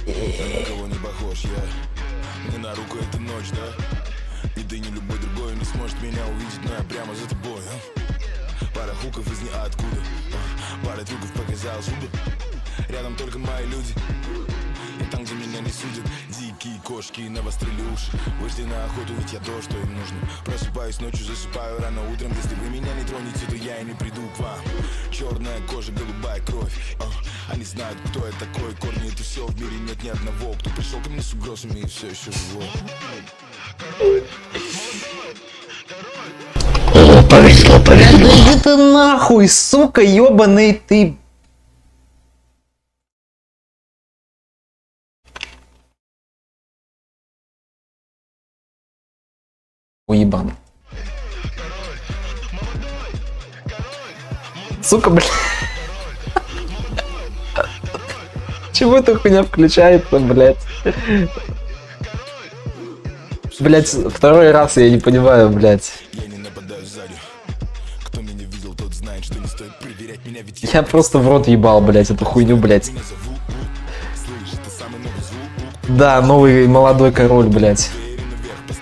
На кого не похож я. Мне на руку эта ночь, да? И ты не любой другой не сможет меня увидеть, но я прямо за тобой. Пара хуков из ниоткуда, пара трюков показал зубы. Рядом только мои люди. И там, где меня не судят, дикие кошки навострили уши. Вышли на охоту, ведь я то, что им нужно. Просыпаюсь ночью, засыпаю рано утром. Если вы меня не тронете, то я и не приду к вам. Черная кожа, голубая кровь. Они знают, кто я такой. Корни — это все, в мире нет ни одного, кто пришел ко мне с угрозами и все еще живой. Повезло. Иди ты нахуй, сука, ёбаный ты. Уебан. Сука, блядь. Чего эта хуйня включается, блядь? Блядь, второй раз я не понимаю, блядь. Я просто в рот ебал, блядь, эту хуйню, блядь. Да, новый молодой король, блядь.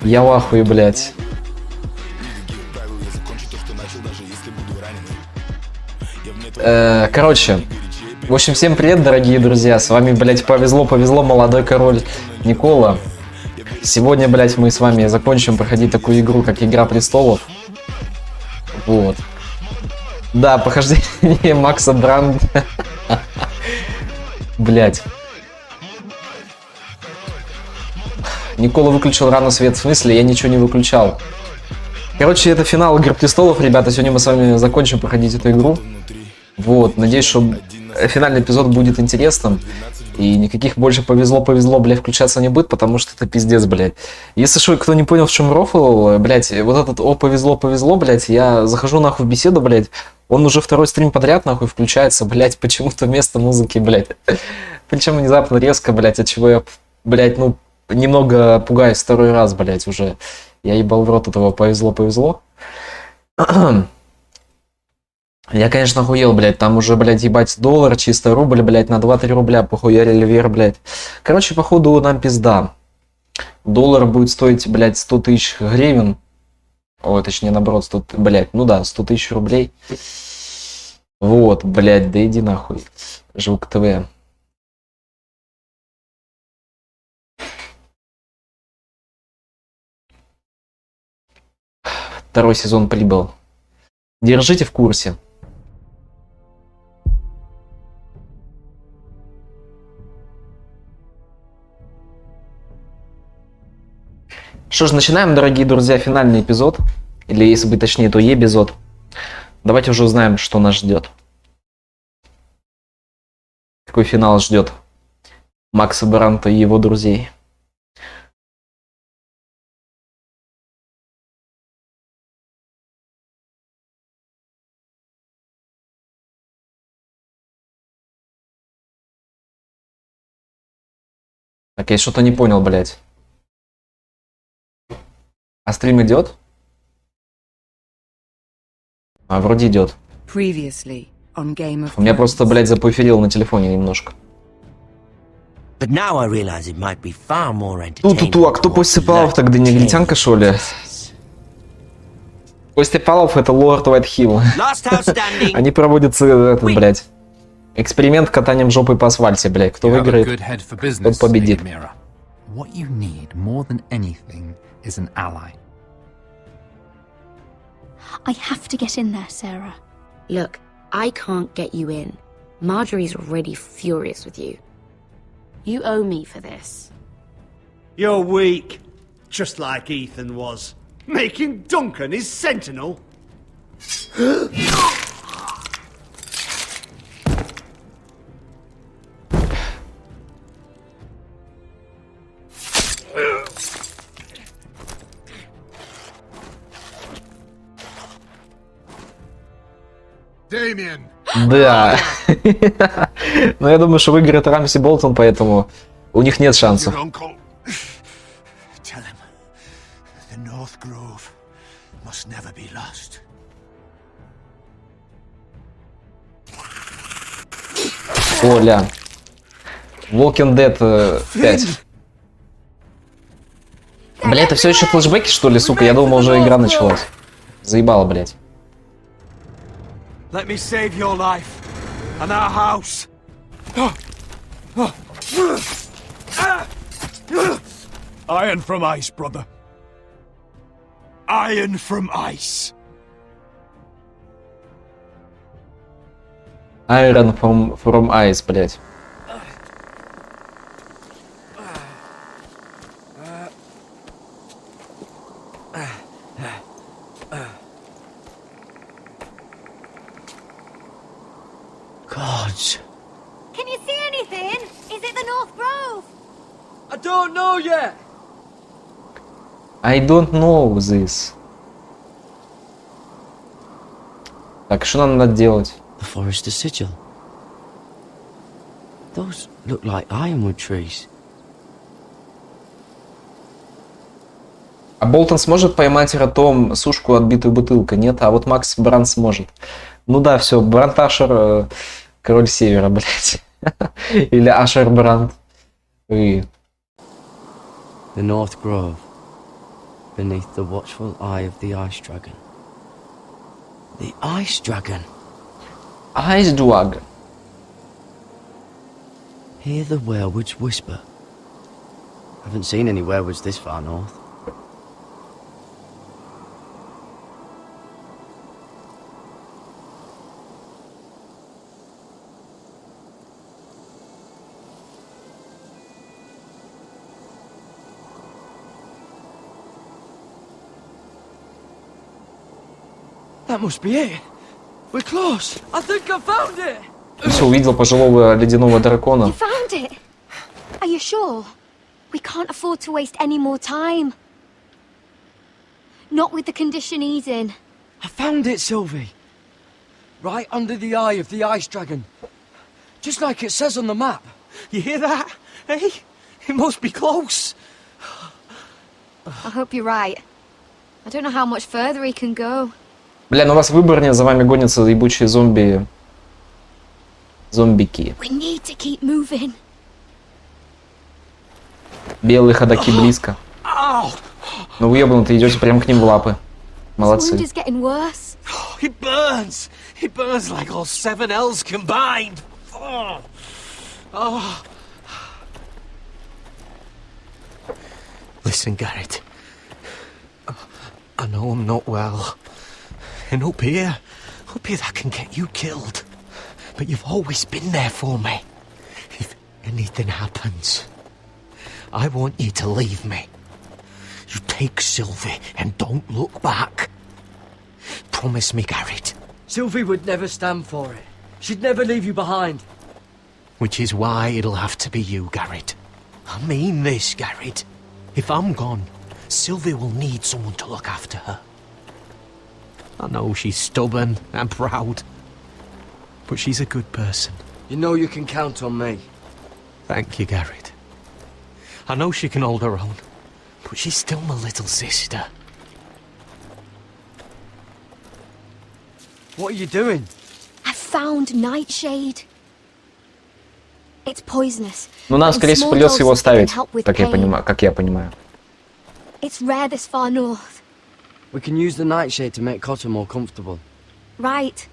Я в ахуе, блядь. Короче, в общем, всем привет, дорогие друзья. С вами, блядь, повезло, молодой король Никола. Сегодня, блядь, мы с вами закончим проходить такую игру, как Игра престолов. Вот. Да, прохождение Макса Бранда. Блядь. Никола выключил рано свет. В смысле? Я ничего не выключал. Короче, это финал Игры престолов, ребята. Сегодня мы с вами закончим проходить эту игру. Вот. Надеюсь, что финальный эпизод будет интересным. И никаких больше повезло, блядь, включаться не будет, потому что это пиздец, блядь. Если что, кто не понял, в чем рофл, блядь, вот этот повезло, блядь, я захожу нахуй в беседу, блядь, он уже второй стрим подряд нахуй включается, блядь, почему-то вместо музыки, блядь. Причем внезапно резко, блядь, от чего я, блядь, ну, немного пугаюсь второй раз, блядь, уже. Я ебал в рот этого повезло. Я, конечно, охуел, блядь, там уже, блядь, ебать доллар, чисто рубль, блядь, на 2-3 рубля похуярили вверх, блядь. Короче, походу нам пизда. Доллар будет стоить, блядь, 100 тысяч гривен. О, точнее, наоборот, 100, блядь, ну да, 100 тысяч рублей. Вот, блядь, да иди нахуй. Жук ТВ. Второй сезон прибыл. Держите в курсе. Что ж, начинаем, дорогие друзья, финальный эпизод. Или, если быть точнее, то эпизод. Давайте уже узнаем, что нас ждет. Какой финал ждет Макса Бранта и его друзей. Так, я что-то не понял, блядь. А стрим идет? А, вроде идет. У меня просто, блядь, запоферил на телефоне немножко. Ту-ту-ту, а кто Костя Павлов тогда, не негритянка, что ли? Костя Павлов — это лорд Уайтхилл. Они проводят этот, блядь, эксперимент катанием жопой по асфальте, блядь. Кто выиграет, тот победит. I have to get in there, Sarah. Look, I can't get you in. Marjorie's already furious with you. You owe me for this. You're weak, just like Ethan was. Making Duncan his sentinel. Да. Но я думаю, что выиграет Рамси Болтон, поэтому у них нет шансов. Оля. Walking Dead 5. Бля, это все еще флешбеки, что ли, сука? Я думал, уже игра началась. Заебало, блядь. Let me save your life and our house. Iron from ice, brother. Iron from ice. Iron from Ice, блядь. Gods. Can you see anything? Is it the North Grove? I don't know yet. I don't know this. Так, что нам надо делать? The forest sigil. Those look like ironwood trees. А Болтон сможет поймать ртом сушку отбитую бутылкой? Нет, а вот Макс Бранд сможет. Ну да, все, Бранд Ашер, король севера, блядь. Или Ашер Бранд. И... The North Grove, beneath the watchful eye of the Ice Dragon. The Ice Dragon. Ice Dragon. Hear the werewolves whisper. Haven't seen any werewolves this far north. That must be it. We're close. I think I found it. Все, увидел пожилого ледяного дракона. You found it? Are you sure? We can't afford to waste any more time. Not with the condition he's in. I found it, Sylvie. Right under the eye of the Ice Dragon. Just like it says on the map. You hear that? Hey? It must be close. I hope you're right. I don't know how much further he can go. Бля, ну у вас выбор нет, за вами гонятся ебучие зомби... Зомбики. We need to keep moving. Белые ходаки близко. Ну вы ебанутые, идете прямо к ним в лапы. Молодцы. His wound is getting worse. It burns. It burns like all 7 L's combined. Oh. Listen, Garrett. I know I'm not well. And up here that can get you killed. But you've always been there for me. If anything happens, I want you to leave me. You take Sylvie and don't look back. Promise me, Garrett. Sylvie would never stand for it. She'd never leave you behind. Which is why it'll have to be you, Garrett. I mean this, Garrett. If I'm gone, Sylvie will need someone to look after her. I know she's stubborn and proud, but she's a good person. You know you can count on me. Thank you, Garrett. I know she can hold her own, but she's still my little sister. What are you doing? I found Nightshade. It's poisonous. Ну нам, скорее всего, придется его оставить, как я понимаю. It's rare this far north. We can use the nightshade to make Cotter more comfortable. Right.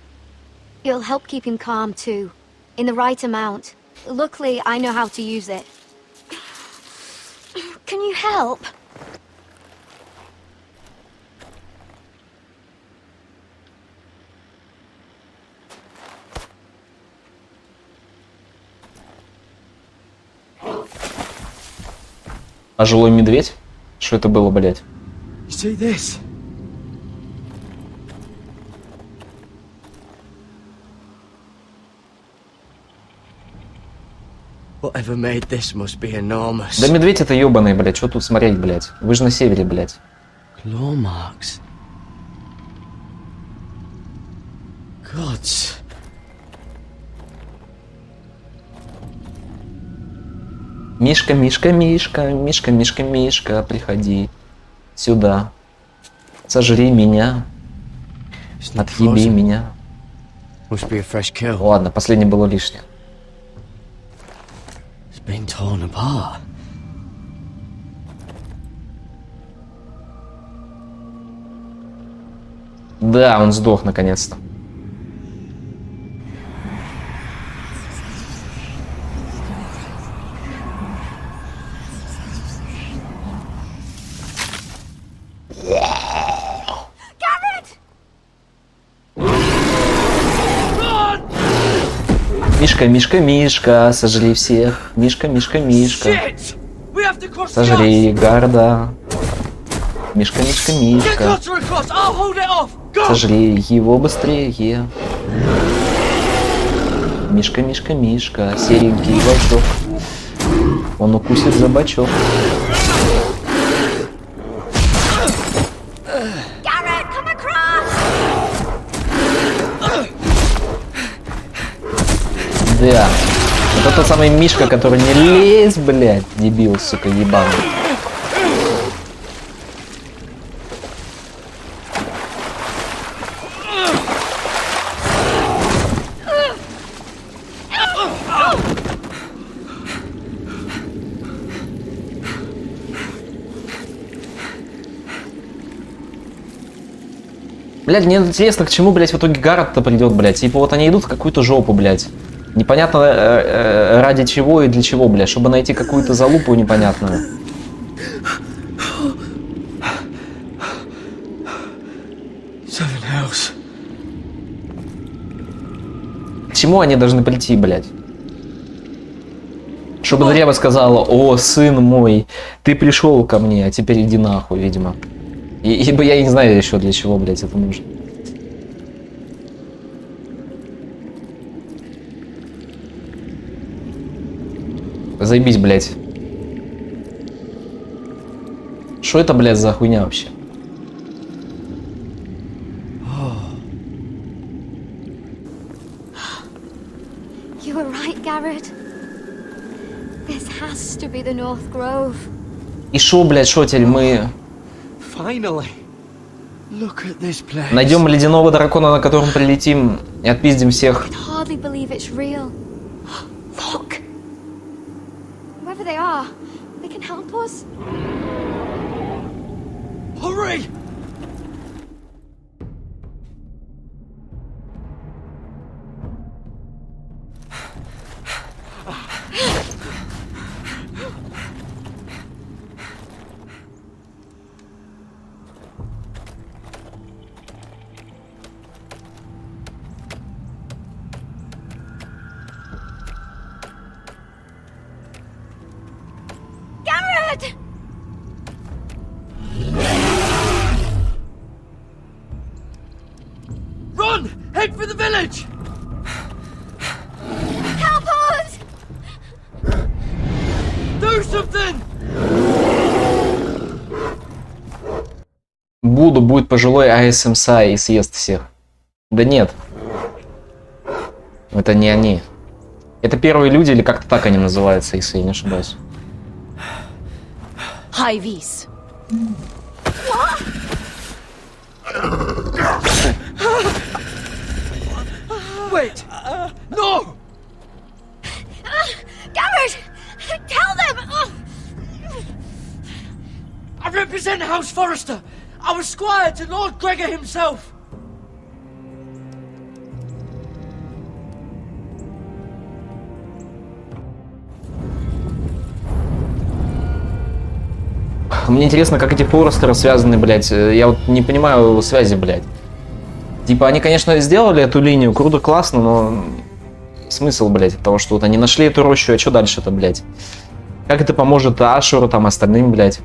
It'll help keep him calm too. In the right amount. Luckily, I know how to use it. Can you help? Пожилой медведь? Что это было, блядь? You see this? Whatever made this must be enormous. Да медведь это ебаный, блядь. Что тут смотреть, блядь? Вы же на севере, блядь. Claw marks. Gods. Мишка, Мишка, Мишка, Мишка, Мишка, Мишка, приходи сюда. Сожри меня. Отъеби меня. Must be a fresh kill. Ладно, последнее было лишнее. It's been torn apart. Да, он сдох наконец-то. Мишка, Мишка, Мишка, сожри всех. Мишка, Мишка, Мишка. Сожри города. Мишка, Мишка, Мишка. Сожри его быстрее. Мишка, Мишка, Мишка. Серенький волчок. Он укусит за бочок. Да. Это тот самый Мишка, который не лезь, блядь, дебил, сука, ебаный. Блядь, мне интересно, к чему, блядь, в итоге Гаррет-то придет, блядь. Типа вот они идут в какую-то жопу, блядь. Непонятно ради чего и для чего, блядь. Чтобы найти какую-то залупу непонятную. К чему они должны прийти, блядь? Чтобы древо сказала: о, сын мой, ты пришел ко мне, а теперь иди нахуй, видимо. Ибо я не знаю еще для чего, блядь, это нужно. Заебись, блядь. Что это, блядь, за хуйня вообще? You were right, Garrett. This has to be the North Grove. И шо, блядь, шо теперь мы... Finally. Look at this place. Найдем ледяного дракона, на котором прилетим, и отпиздим всех. Hardly believe it's real. Look. Whoever they are, they can help us. Hurry! Run! Head for the village! Help us! Do something! Будет пожилой АСМСА и съест всех. Да нет. Это не они. Это первые люди, или как-то так они называются, если я не ошибаюсь. Highvis. Wait! No! Garrett! Tell them! I represent House Forrester. I was squire to Lord Gregor himself. Мне интересно, как эти Форестеры связаны, блядь. Я вот не понимаю связи, блядь. Типа, они, конечно, сделали эту линию, круто, классно, но... Смысл, блядь, от того, что вот они нашли эту рощу, а что дальше-то, блядь? Как это поможет Ашуру, там, остальным, блядь?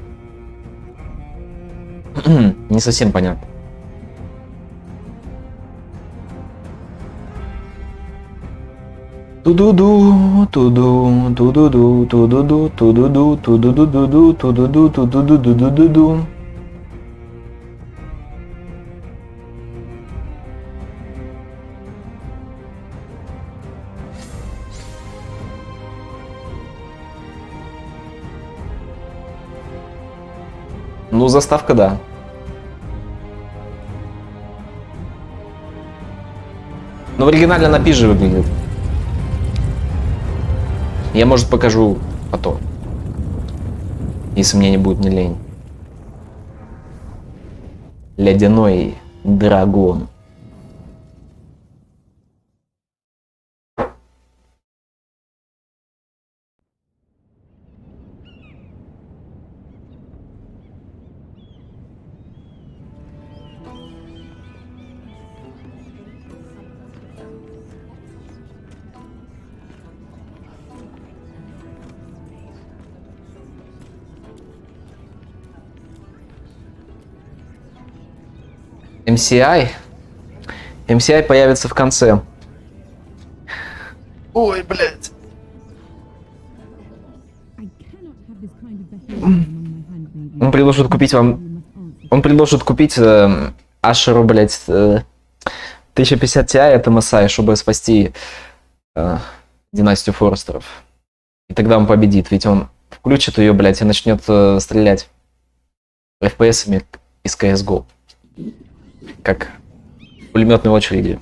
Не совсем понятно. Ту-ду-ду, ту-ду, ту-ду-ду, ту-ду-ду, ту-ду-ду, ту-ду-ду-ду, ту-ду-ду, ту-ду-ду-ду-ду-ду. Ну, заставка, да. Но в оригинале она пизже выглядит. Я, может, покажу Потом. Если мне не будет не лень. Ледяной дракон. MCI появится в конце. Ой, блядь. Он предложит купить вам... Он предложит купить Ашеру, блядь, 1050 Ti от MSI, чтобы спасти династию Форестеров. И тогда он победит, ведь он включит ее, блядь, и начнет стрелять FPS-ами из CSGO. Как в пулеметной очереди.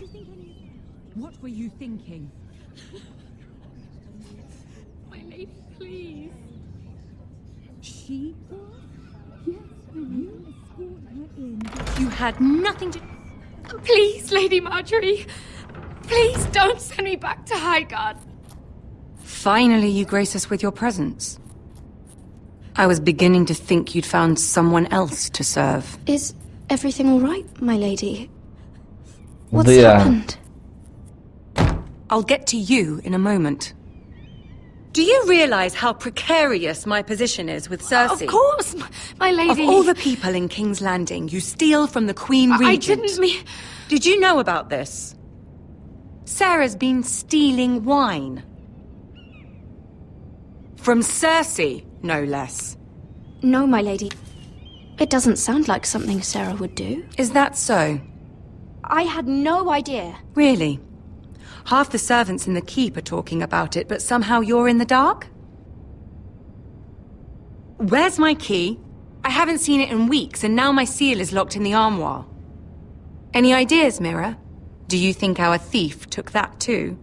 You had nothing to... Please, Lady Marjorie. Please don't send me back to Highgarden. Finally, you grace us with your presence. I was beginning to think you'd found someone else to serve. Is everything all right, my lady? What's Yeah. happened? I'll get to you in a moment. Do you realize how precarious my position is with Cersei? Of course, my lady. Of all the people in King's Landing, you steal from the Queen Regent. I didn't mean... Did you know about this? Sarah's been stealing wine. From Cersei, no less. No, my lady. It doesn't sound like something Sarah would do. Is that so? I had no idea. Really? Half the servants in the keep are talking about it, but somehow you're in the dark? Where's my key? I haven't seen it in weeks, and now my seal is locked in the armoire. Any ideas, Mira? Do you think our thief took that too?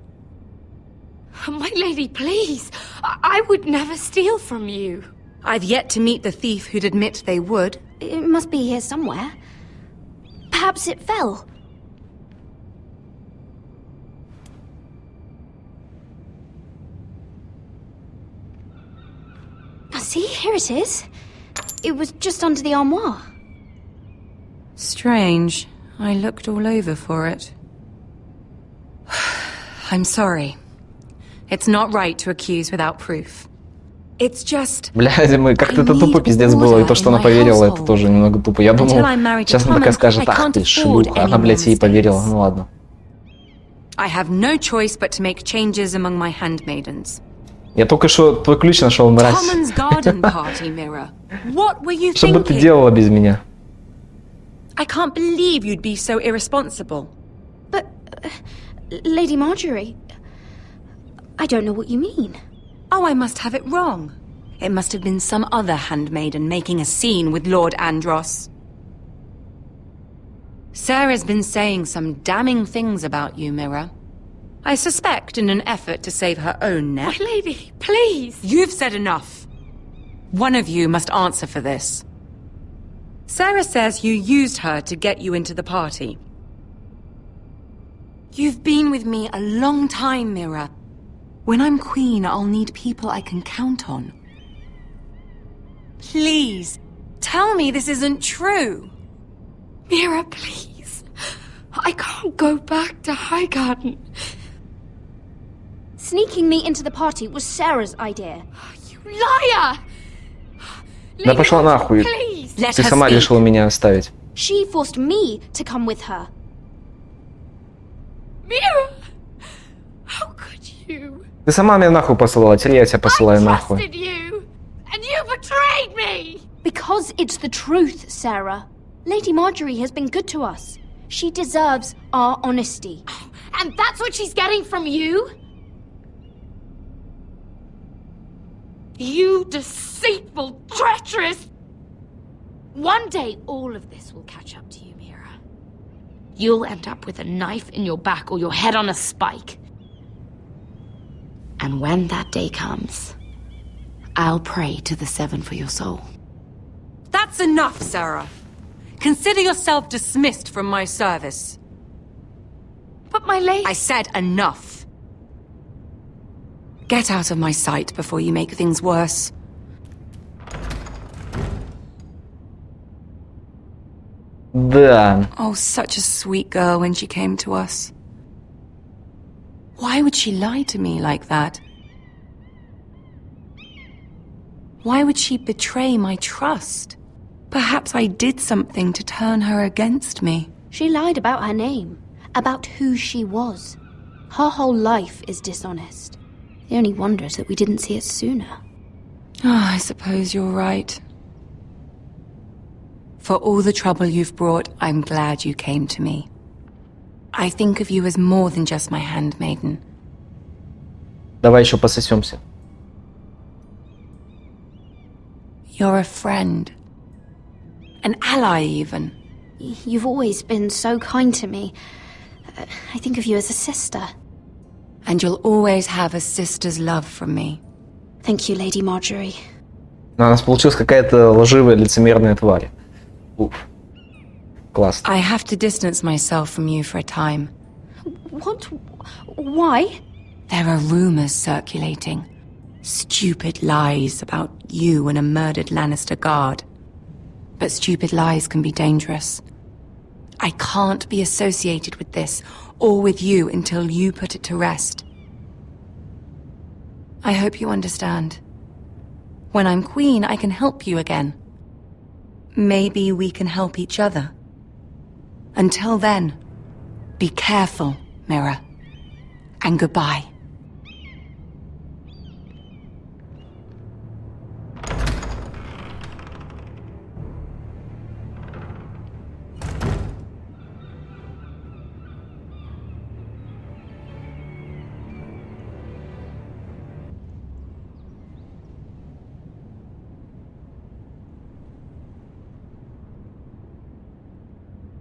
My lady, please. I would never steal from you. I've yet to meet the thief who'd admit they would. It must be here somewhere. Perhaps it fell. See, here it is. It was just under the armoire. Strange. I looked all over for it. I'm sorry. It's not right to accuse without proof. It's just... Блядь, мы как-то это тупо пиздец было, и то, что она поверила, это тоже немного тупо. Я думал, сейчас она такая скажет, ах ты шлюха, она, блядь, ей поверила, ну ладно. I have no choice but to make changes among my handmaidens. Я только что твой ключ нашел, мразь. Tommen's garden party, Mira. What were you Что бы ты thinking? делала без меня? I can't believe you'd be so irresponsible. But, Lady Marjorie, I don't know what you mean. Oh, I must have it wrong. It must have been some other handmaiden making a scene with Lord Andros. Sarah's been saying some damning things about you, Mira. I suspect in an effort to save her own neck. My lady, please. You've said enough. One of you must answer for this. Sarah says you used her to get you into the party. You've been with me a long time, Mira. When I'm queen, I'll need people I can count on. Please, tell me this isn't true. Mira, please. I can't go back to Highgarden. Sneaking me into the party was Sarah's idea. You liar! Да пошла нахуй. Ты сама решила меня оставить. She forced me to come with her. Mira! How could you? Ты сама меня нахуй посылала, теперь я тебя посылаю нахуй. I trusted you, and you betrayed me! Because it's the truth, Sarah. Lady Marjorie has been good to us. She deserves our honesty. And that's what she's getting from you? You deceitful, treacherous... One day, all of this will catch up to you, Mira. You'll end up with a knife in your back or your head on a spike. And when that day comes, I'll pray to the Seven for your soul. That's enough, Sarah. Consider yourself dismissed from my service. But my lady... I said enough. Get out of my sight before you make things worse. Да. Oh, such a sweet girl when she came to us. Why would she lie to me like that? Why would she betray my trust? Perhaps I did something to turn her against me. She lied about her name, about who she was. Her whole life is dishonest. The only wonder is that we didn't see it sooner. Ah, I suppose you're right. For all the trouble you've brought, I'm glad you came to me. I think of you as more than just my handmaiden. Давай еще пососемся. You're a friend. An ally, even. You've always been so kind to me. I think of you as a sister. And you'll always have a sister's love from me. Thank you, Lady Marjorie. У нас получилась какая-то лживая лицемерная тварь. Уф. Классно. I have to distance myself from you for a time. What? Why? There are rumors circulating. Stupid lies about you and a murdered Lannister guard. But stupid lies can be dangerous. I can't be associated with this, or with you, until you put it to rest. I hope you understand. When I'm queen, I can help you again. Maybe we can help each other. Until then, be careful, Mira. And goodbye.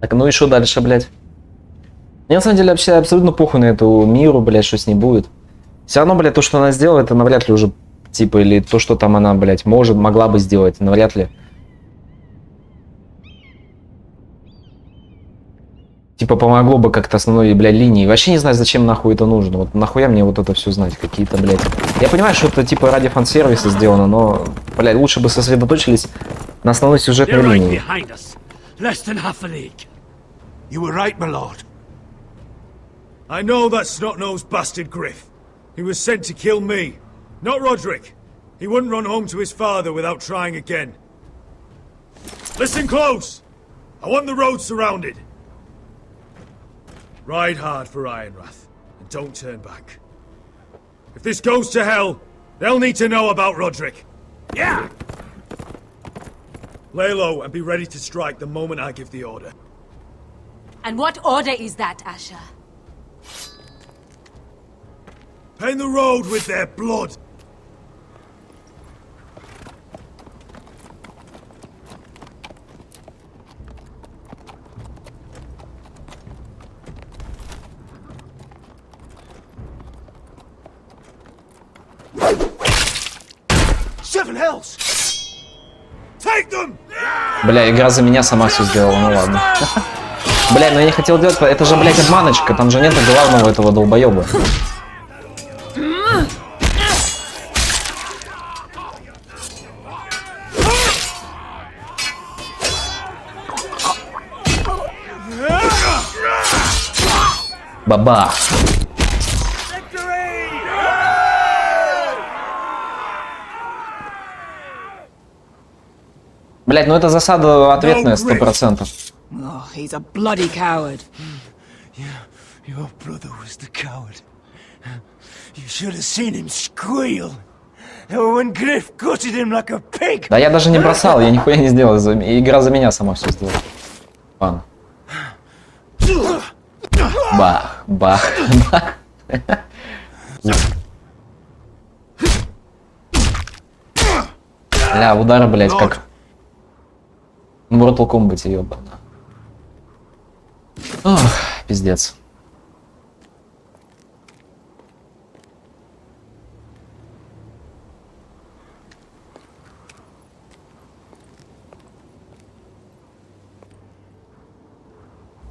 Так, ну и что дальше, блядь? Мне на самом деле вообще абсолютно похуй на эту Миру, блядь, что с ней будет. Все равно, блядь, то, что она сделала, это навряд ли уже, типа, или то, что там она, блядь, могла бы сделать, навряд ли. Типа, помогло бы как-то основной, блядь, линии. Вообще не знаю, зачем нахуй это нужно. Вот нахуя мне вот это все знать, какие-то, блядь. Я понимаю, что это, типа, ради фан-сервиса сделано, но, блядь, лучше бы сосредоточились на основной сюжетной линии. Less than half a league. You were right, my lord. I know that snot-nosed bastard Griff. He was sent to kill me, not Roderick. He wouldn't run home to his father without trying again. Listen close! I want the road surrounded. Ride hard for Ironrath, and don't turn back. If this goes to hell, they'll need to know about Roderick. Yeah! Lay low and be ready to strike the moment I give the order. And what order is that, Asher? Paint the road with their blood. Seven hells! Take them! Бля, игра за меня сама все сделала, ну ладно. Бля, но я не хотел делать, это же, блядь, обманочка, там же нет главного этого долбоеба. Бабах. Блять, ну это засада ответная 100%. Oh, he's a bloody coward. Your brother was the coward. You should have seen him squeal. When Griff gutted him like a pig. Да я даже не бросал, я нихуя не сделал. Игра за меня сама все сделала. Пан. Бах, бах, бах. Бля, удары, блять, как в Mortal Kombat, ёбана. Ох, пиздец.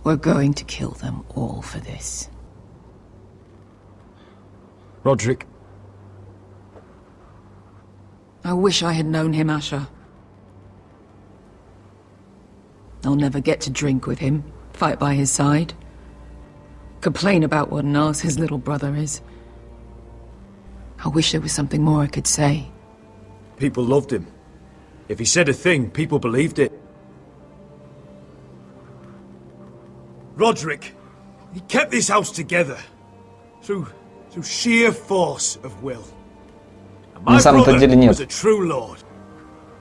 We're going to kill them all for this. Roderick. I wish I had known him, Asher. I'll never get to drink with him, fight by his side, complain about what an arse his little brother is. I wish there was something more I could say. People loved him. If he said a thing, people believed it. Roderick, he kept this house together through sheer force of will. And my brother was a true lord.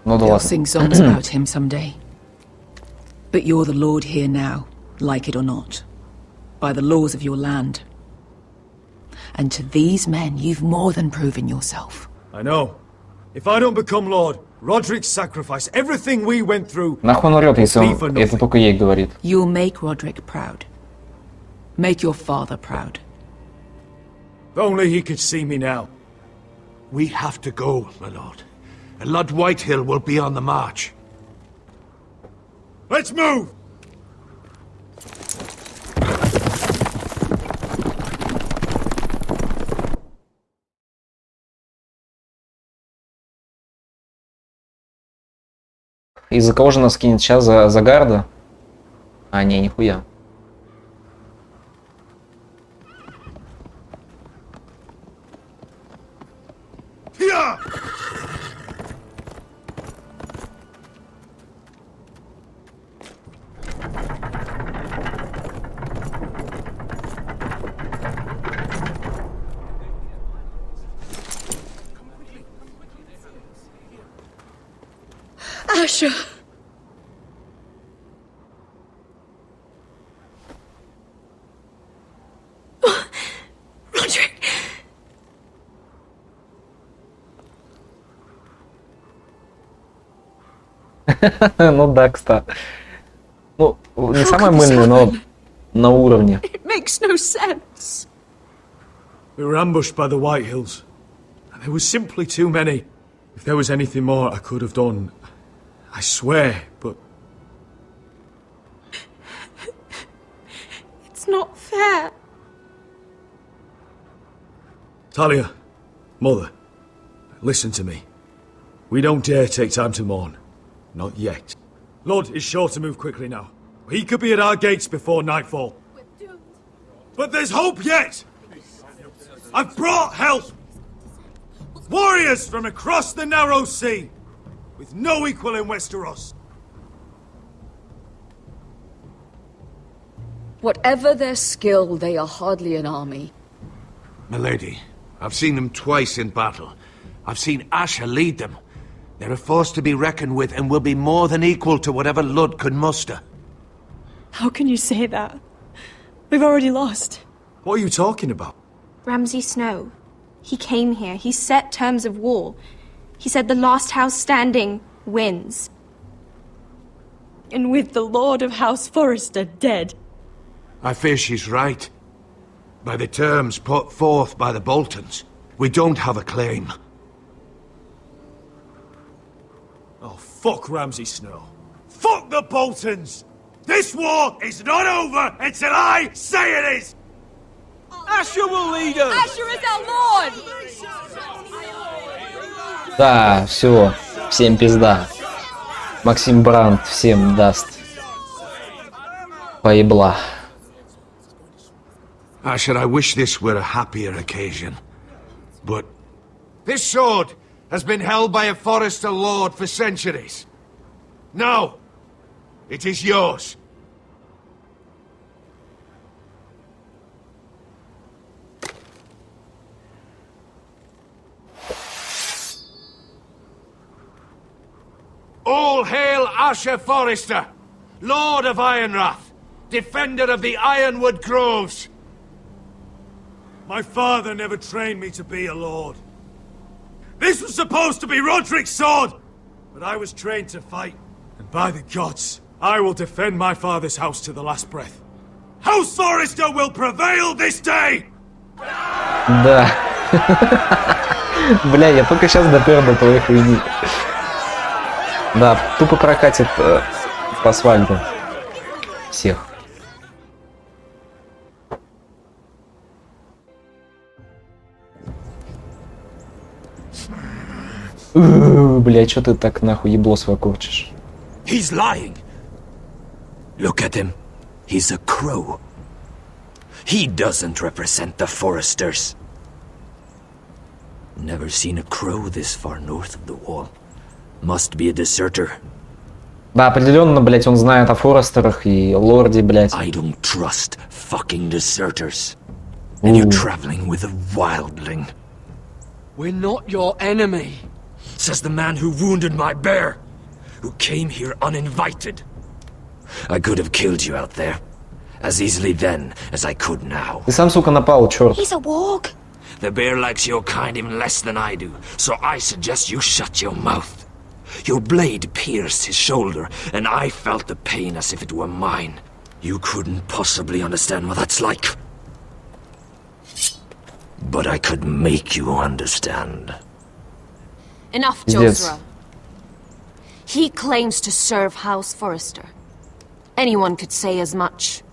Ну да They'll ладно. sing songs about him someday. But you're the lord here now, like it or not, by the laws of your land. And to these men, you've more than proven yourself. I know. If I don't become lord, Roderick's sacrifice, everything we went through. Нахуй он орёт, если он это только ей говорит. You'll make Roderick proud. Make your father proud. If only he could see me now. We have to go, my lord. And Lord Whitehill will be on the march. Let's move! Из-за кого же нас кинет сейчас? За гарда? А, не, нихуя. Asher! Roderick! Ну да, кстати. Ну, не самое мыльное, но на уровне. It makes no sense. We were ambushed by the Whitehills. There was simply too many. If there was anything more I could have done, I swear, but... It's not fair. Talia, Mother, listen to me. We don't dare take time to mourn. Not yet. Lord is sure to move quickly now. He could be at our gates before nightfall. But there's hope yet! I've brought help! Warriors from across the narrow sea, with no equal in Westeros. Whatever their skill, they are hardly an army. Milady, I've seen them twice in battle. I've seen Asher lead them. They're a force to be reckoned with and will be more than equal to whatever Lud could muster. How can you say that? We've already lost. What are you talking about? Ramsay Snow. He came here. He set terms of war. He said the last house standing wins. And with the Lord of House Forrester dead. I fear she's right. By the terms put forth by the Boltons, we don't have a claim. Oh, fuck Ramsay Snow. Fuck the Boltons! This war is not over until I say it is! Asher will lead us! Asher is our lord! Да, все, всем пизда. Максим Брандт всем даст. Поебла. Asher, I wish this were a happier occasion. But this sword has been held by a Forrester lord for centuries. Now, it is yours. All hail Asher Forrester, Lord of Ironrath, defender of the Ironwood Groves. My father never trained me to be a lord. This was supposed to be Roderick's sword, but I was trained to fight. And by the gods, I will defend my father's house to the last breath. House Forrester will prevail this day! Да. Бля, я только сейчас допер до твоей хуйни. Да, тупо прокатит по асфальту всех. Блядь, что ты так нахуй ебло свое корчишь? He's lying. Look at him. He's a crow. He doesn't represent the foresters. Never seen a crow this far north of the wall. Must be a deserter. Да, определенно, блядь, он знает о Форестерах и Лорде, блядь. I don't trust fucking deserters. And you're traveling with a wildling. We're not your enemy, says the man who wounded my bear, who came here uninvited. I could have killed you out there, as easily then as I could now. Ты сам, сука, напал, чёрт. He's a warg. The bear likes your kind even less than I do, so I suggest you shut your mouth. Your blade pierced his shoulder, and I felt the pain as if it were mine. You couldn't possibly understand what that's like. But I could make you understand. Enough, Josra. He claims to serve House Forrester. Anyone could say as much.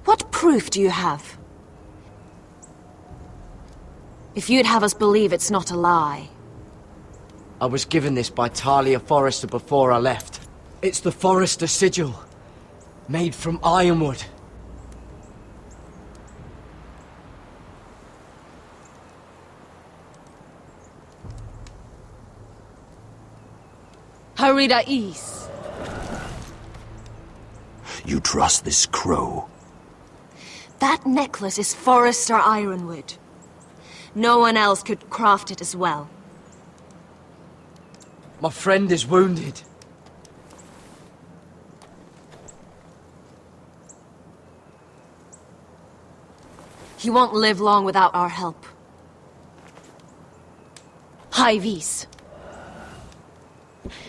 What proof do you have? If you'd have us believe it's not a lie. I was given this by Talia Forrester before I left. It's the Forrester sigil, made from ironwood. Harida East. You trust this crow? That necklace is Forrester ironwood. No one else could craft it as well. My friend is wounded. He won't live long without our help. Highvis.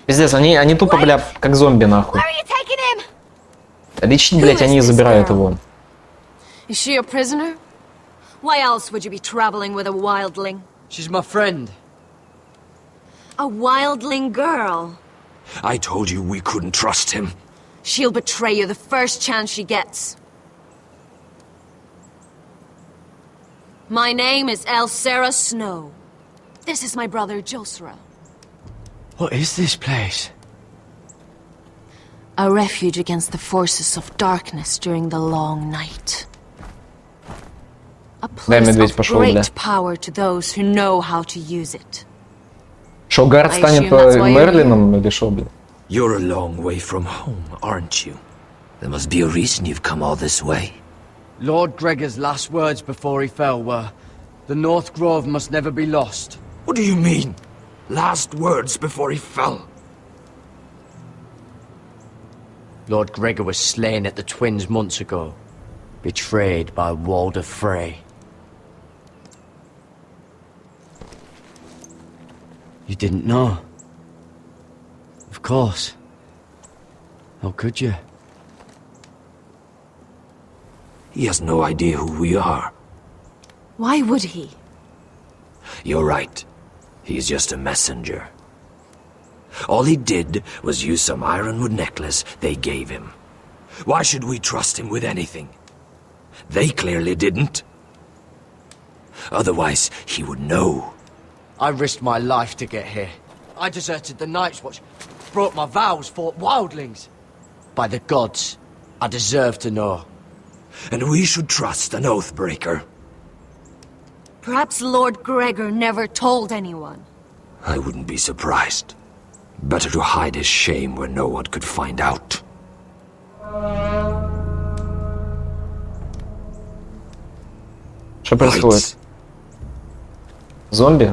Пиздец, они тупо, бля, как зомби, нахуй. Лечить, блядь, они забирают его. Is she a prisoner? Why else would you be traveling with a wildling? She's my friend. A wildling girl. I told you we couldn't trust him. She'll betray you the first chance she gets. My name is Elsera Snow. This is my brother Josra. What is this place? A refuge against the forces of darkness during the long night. A place of great power to those who know how to use it. Шо, Гард станет Мерлином или шо, бля? You're a long way from home, aren't you? There must be a reason you've come all this way. Lord Gregor's last words before he fell were, "The North Grove must never be lost." What do you mean? Last words before he fell? Lord Gregor was slain at the Twins months ago, betrayed by Walder Frey. You didn't know? Of course. How could you? He has no idea who we are. Why would he? You're right. He's just a messenger. All he did was use some ironwood necklace they gave him. Why should we trust him with anything? They clearly didn't. Otherwise, he would know. I risked my life to get here. I deserted the Night's Watch, broke my vows, fought wildlings. By the gods, I deserve to know. And we should trust an oathbreaker. Perhaps Lord Gregor never told anyone. I wouldn't be surprised. Better to hide his shame where no one could find out. Что происходит? Зомби?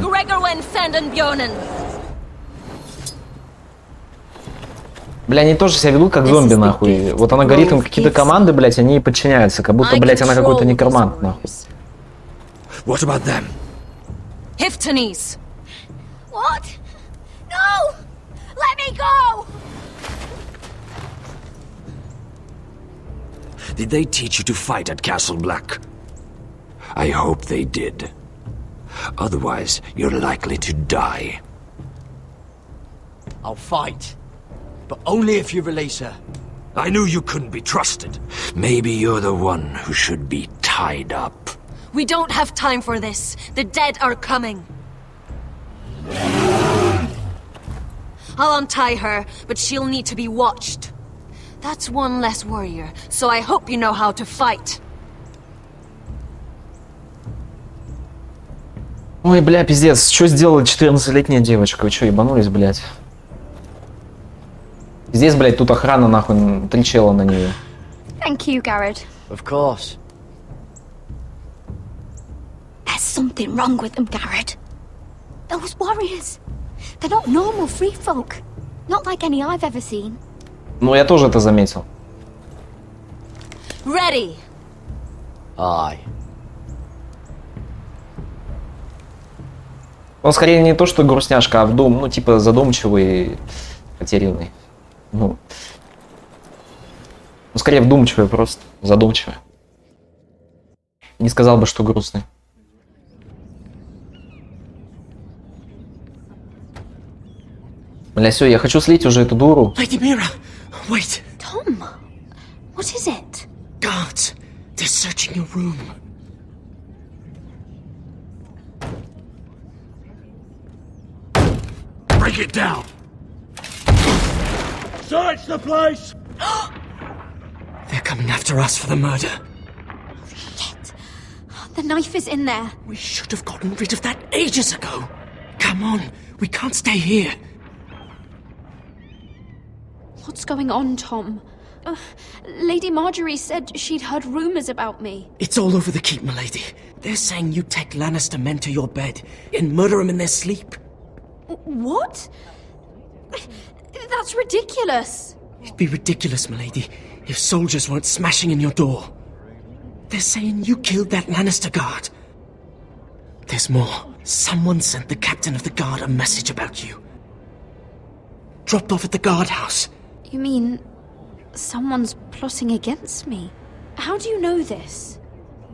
Бля, они тоже себя ведут как зомби, нахуй. Вот она говорит им какие-то команды, блять, они ей подчиняются, как будто, блять, она какой-то некромант, нахуй. What about them? Hiftanes. What? No! Let me go! Did they teach you to fight at Castle Black? I hope they did. Otherwise, you're likely to die. I'll fight. But only if you release her. I knew you couldn't be trusted. Maybe you're the one who should be tied up. We don't have time for this. The dead are coming. I'll untie her, but she'll need to be watched. That's one less warrior, so I hope you know how to fight. Ой, бля, пиздец, что сделала 14-летняя девочка? Вы что, ебанулись, блядь? Здесь, блядь, тут охрана, нахуй, 3 чела на нее. Thank you, Garrett. Of course. There's something wrong with them, Garrett. Those warriors. They're not normal free folk. Not like any I've ever seen. Ну, я тоже это заметил. Ready. Aye. Он скорее не то, что грустняшка, а ну, типа, задумчивый, потерянный. Ну, скорее вдумчивый просто, задумчивый. Не сказал бы, что грустный. Бля, все, я хочу слить уже эту дуру. Lady Mira, wait. Tom, what is it? Guards, they're searching your room. Break it down! Search the place! They're coming after us for the murder. Shit. The knife is in there. We should have gotten rid of that ages ago. Come on, we can't stay here. What's going on, Tom? Lady Marjorie said she'd heard rumors about me. It's all over the keep, milady. They're saying you take Lannister men to your bed and murder them in their sleep. What? That's ridiculous. It'd be ridiculous, milady, if soldiers weren't smashing in your door. They're saying you killed that Lannister guard. There's more. Someone sent the captain of the guard a message about you. Dropped off at the guardhouse. You mean someone's plotting against me? How do you know this?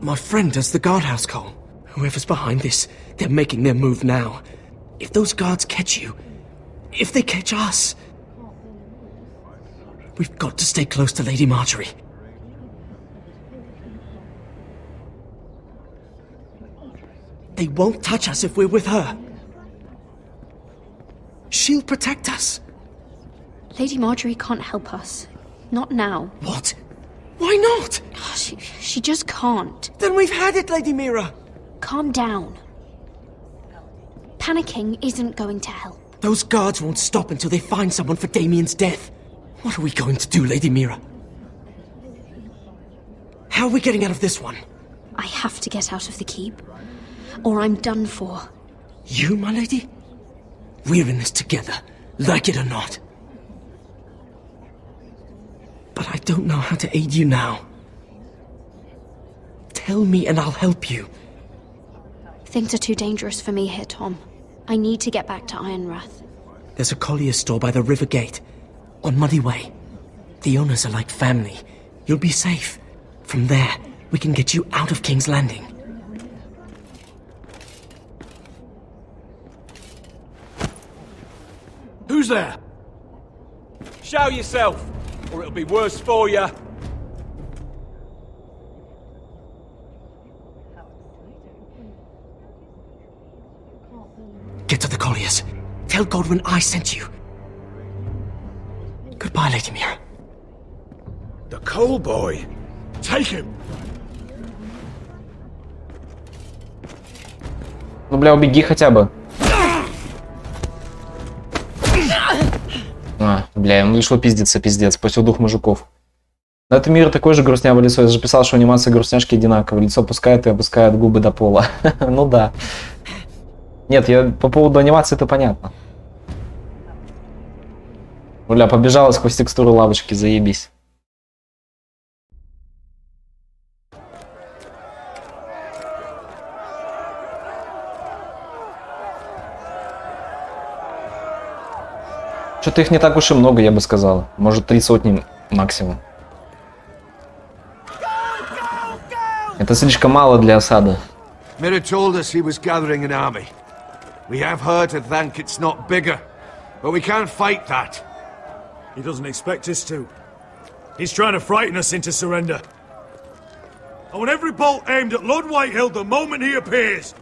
My friend does the guardhouse call. Whoever's behind this, they're making their move now. If those guards catch you, if they catch us, we've got to stay close to Lady Marjorie. They won't touch us if we're with her. She'll protect us. Lady Marjorie can't help us. Not now. What? Why not? She just can't. Then we've had it, Lady Mira. Calm down. Panicking isn't going to help. Those guards won't stop until they find someone for Damien's death. What are we going to do, Lady Mira? How are we getting out of this one? I have to get out of the keep, or I'm done for. You, my lady? We're in this together, like it or not. But I don't know how to aid you now. Tell me and I'll help you. Things are too dangerous for me here, Tom. I need to get back to Ironrath. There's a collier's store by the river gate, on Muddy Way. The owners are like family. You'll be safe. From there, we can get you out of King's Landing. Who's there? Show yourself, or it'll be worse for you. Get to the colliers. Tell Godwin I sent you. Goodbye, Lady Mira. The coal boy. Take him. Ну, бля, убеги хотя бы. Бля, он решил пиздиться, пиздец, пустил дух мужиков. Но это мир такой же грустнявый лицо. Я же писал, что анимация грустняшки одинаковая. Лицо опускает и опускает губы до пола. Ну да. Нет, я по поводу анимации это понятно. Бля, побежала сквозь текстуру лавочки, заебись. Что-то их не так уж и много, я бы сказал. Может, 3 сотни максимум. Это слишком мало для осады. Mira told us he was gathering an army. We have her to thank it's not bigger, but we can't fight that. He doesn't expect us to. He's trying to frighten us into surrender. I want every bolt aimed at Lord Whitehill the moment he appears.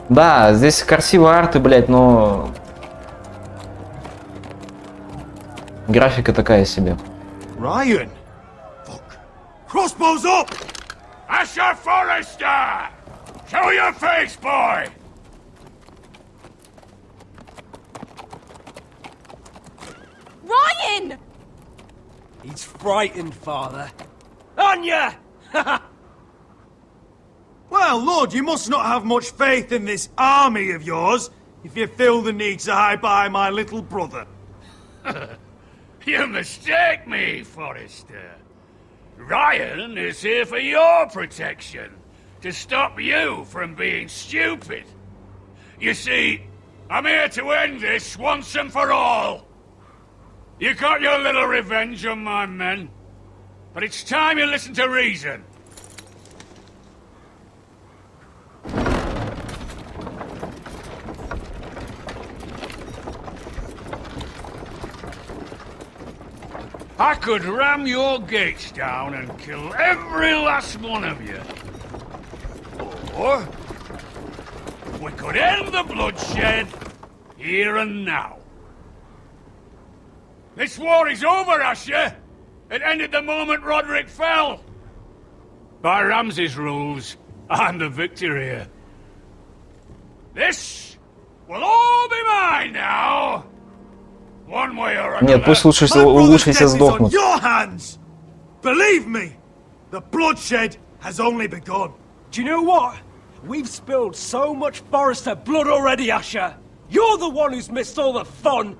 Да, здесь красивые арты, блядь, но... Графика такая себе. Ryan! Fuck. Crossbows up! Asher Forrester! Show your face, boy! Ryan! He's frightened, Father. Anya! Well, Lord, you must not have much faith in this army of yours if you feel the need to hide behind my little brother. You mistake me, Forrester. Ryan is here for your protection, to stop you from being stupid. You see, I'm here to end this once and for all. You got your little revenge on my men, but it's time you listen to reason. I could ram your gates down and kill every last one of you. Or we could end the bloodshed here and now. This war is over, Asher. It ended the moment Roderick fell. By Ramsay's rules, I'm the victor here. This will all be mine now. One way or another. Нет, пусть лучше все сдохнут. Your hands! Believe me, the bloodshed has only begun. Do you know what? We've spilled so much Forrester blood already, Asher. You're the one who's missed all the fun.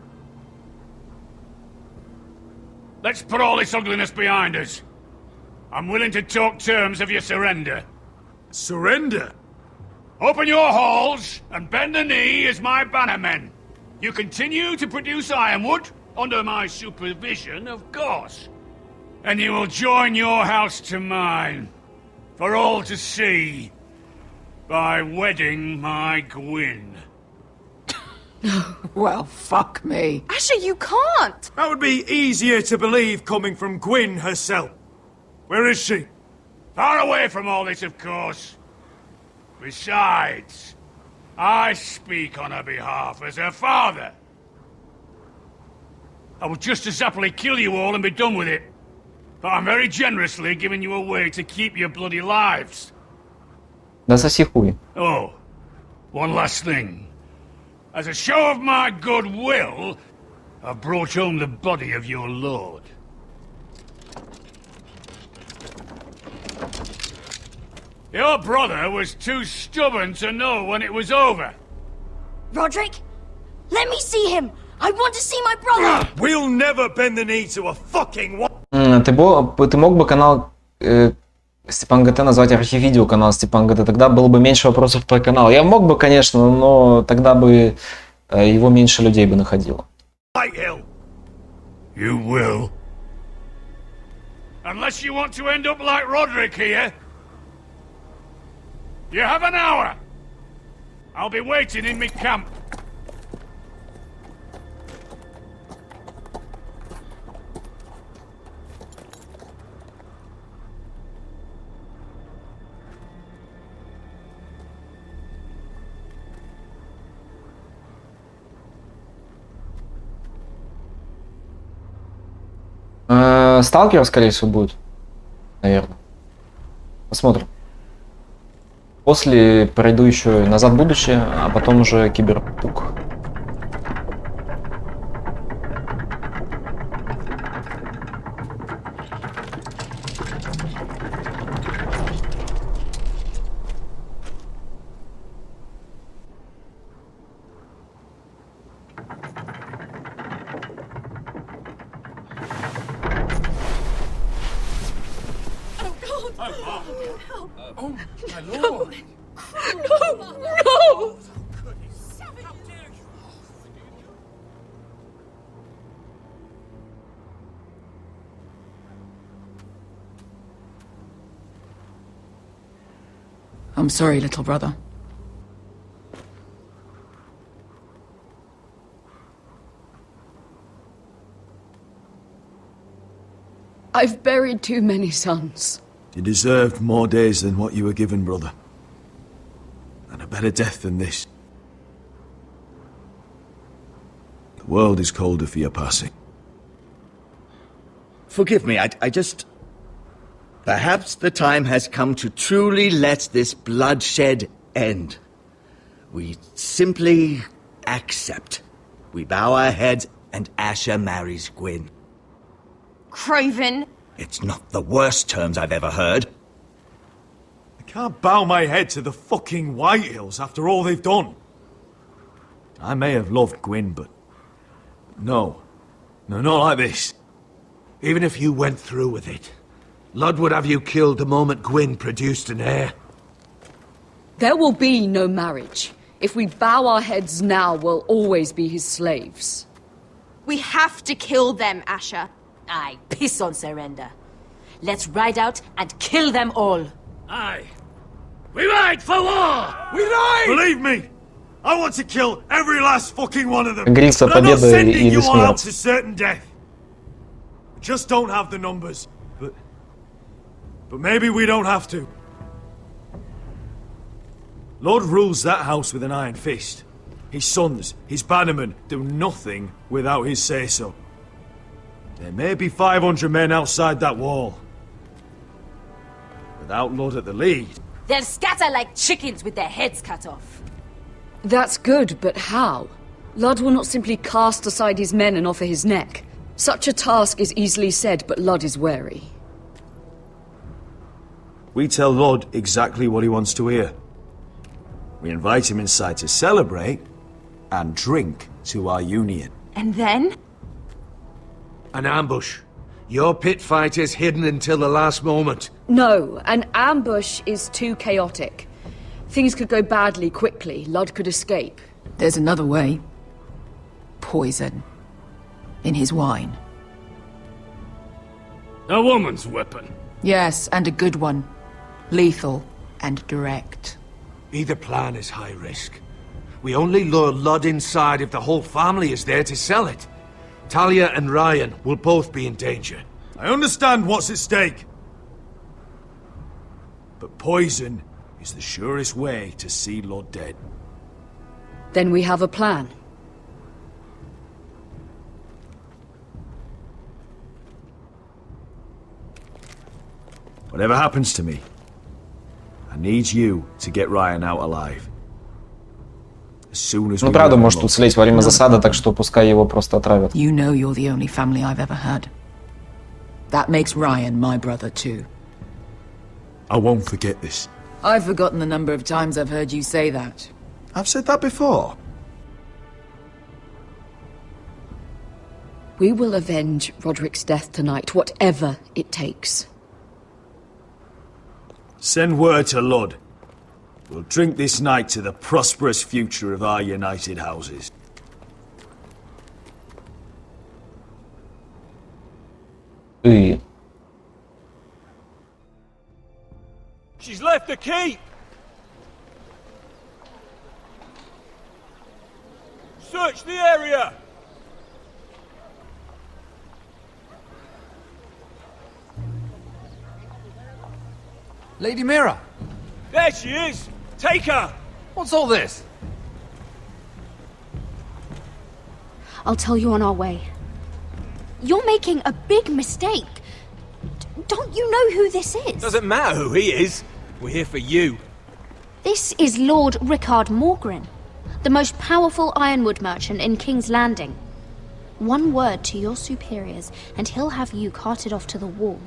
Let's put all this ugliness behind us. I'm willing to talk terms of your surrender. Surrender? Open your halls and bend the knee as my bannermen. You continue to produce ironwood, under my supervision, of course. And you will join your house to mine, for all to see, by wedding my Gwyn. Well, fuck me. Asher, you can't! That would be easier to believe coming from Gwyn herself. Where is she? Far away from all this, of course. Besides, I speak on her behalf as her father. I would just as happily kill you all and be done with it. But I'm very generously giving you a way to keep your bloody lives. Да соси хуй. Oh, one last thing. As a show of my goodwill, I've brought home the body of your lord. Your brother was too stubborn to know when it was over. Roderick, let me see him. I want to see my brother. We'll never bend the knee to a fucking what? Ты мог бы канал Степан ГТ назвать архив-видео канал Степан ГТ, тогда было бы меньше вопросов про канал. Я мог бы, конечно, но тогда бы его меньше людей бы находило. You will. Unless you want to end up like Roderick here. You have an hour. I'll be waiting in my camp. Сталкер, скорее всего, будет. Наверное. Посмотрим. После пройду еще назад в будущее, а потом уже Киберпук. I'm sorry, little brother. I've buried too many sons. You deserved more days than what you were given, brother. And a better death than this. The world is colder for your passing. Forgive me, I just... Perhaps the time has come to truly let this bloodshed end. We simply accept. We bow our heads and Asher marries Gwyn. Craven! It's not the worst terms I've ever heard. I can't bow my head to the fucking Whitehills after all they've done. I may have loved Gwyn, but... No, not like this. Even if you went through with it, Lud would have you killed the moment Gwyn produced an heir. There will be no marriage. If we bow our heads now, we'll always be his slaves. We have to kill them, Asher. Aye, piss on surrender. Let's ride out and kill them all. Aye. We ride for war! We ride! Believe me, I want to kill every last fucking one of them. Говорится, But I'm not победа sending или you all out смерть. to certain death. We just don't have the numbers, but maybe we don't have to. Lord rules that house with an iron fist. His sons, his bannermen, do nothing without his say-so. There may be 500 men outside that wall. Without Lord at the lead... They'll scatter like chickens with their heads cut off. That's good, but how? Lud will not simply cast aside his men and offer his neck. Such a task is easily said, but Lud is wary. We tell Lord exactly what he wants to hear. We invite him inside to celebrate and drink to our union. And then? An ambush. Your pit fight is hidden until the last moment. No, an ambush is too chaotic. Things could go badly quickly. Lud could escape. There's another way. Poison. In his wine. A woman's weapon. Yes, and a good one. Lethal and direct. Either plan is high risk. We only lure Lud inside if the whole family is there to sell it. Talia and Ryan will both be in danger. I understand what's at stake. But poison is the surest way to see Lord dead. Then we have a plan. Whatever happens to me, I need you to get Ryan out alive. As soon as Ну, правда, может уцелеть во время засады, так что пускай его просто отравят. You know you're the only family I've ever had. That makes Ryan my brother too. I won't forget this. I've forgotten the number of times I've heard you say that. I've said that before. We will avenge Roderick's death tonight, whatever it takes. Send word to Lud. We'll drink this night to the prosperous future of our united houses. Ты... She's left the keep! Search the area! Lady Mira! There she is! Take her! What's all this? I'll tell you on our way. You're making a big mistake. Don't you know who this is? Doesn't matter who he is. We're here for you. This is Lord Rickard Morgren, the most powerful ironwood merchant in King's Landing. One word to your superiors, and he'll have you carted off to the wall.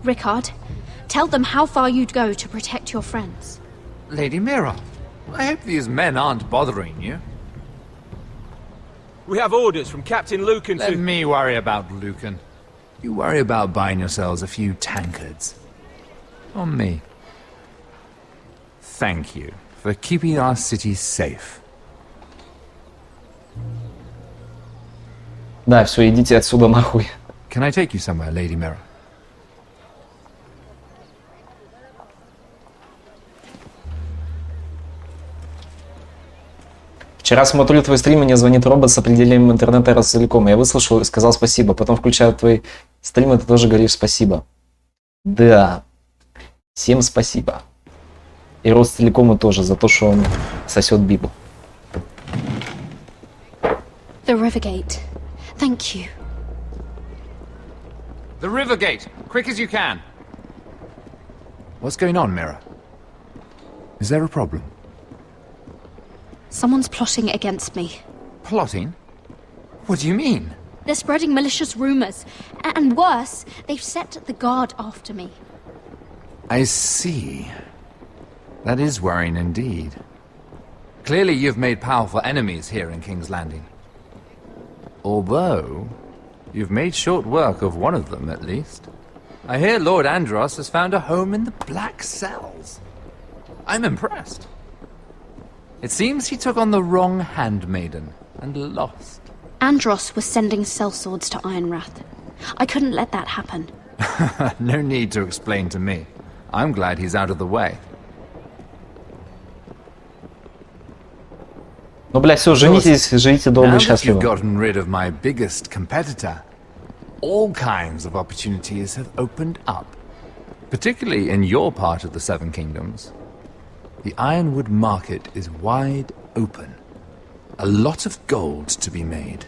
Rickard, tell them how far you'd go to protect your friends. Lady Mira, I hope these men aren't bothering you. We have orders from Captain Lucan to... Let me worry about Lucan. You worry about buying yourselves a few tankards. On me. Thank you for keeping our city safe. Да, все, идите отсюда нахуй. Can I take you somewhere, Lady Mira? Вчера смотрю твой стрим, мне звонит робот с определением интернета раз целиком. Я выслушал и сказал спасибо. Потом включаю твой стрим, и ты тоже говоришь спасибо. Да. Всем спасибо. И Ростелекому тоже, за то, что он сосет Бибу. The Rivergate. Thank you. The Rivergate! Quick as you can! What's going on, Mira? Is there a problem? Someone's plotting against me. Plotting? What do you mean? They're spreading malicious rumors. And worse, they've set the guard after me. I see. That is worrying indeed. Clearly you've made powerful enemies here in King's Landing. Although, you've made short work of one of them, at least. I hear Lord Andros has found a home in the Black Cells. I'm impressed. It seems he took on the wrong handmaiden and lost. Andros was sending sellswords to Ironwrath. I couldn't let that happen. No need to explain to me. I'm glad he's out of the way. Ну, бля, все, женитесь, живите долго и счастливо. Now that you've gotten rid of my biggest competitor, all kinds of opportunities have opened up. Particularly in your part of the Seven Kingdoms. The Ironwood market is wide open. A lot of gold to be made.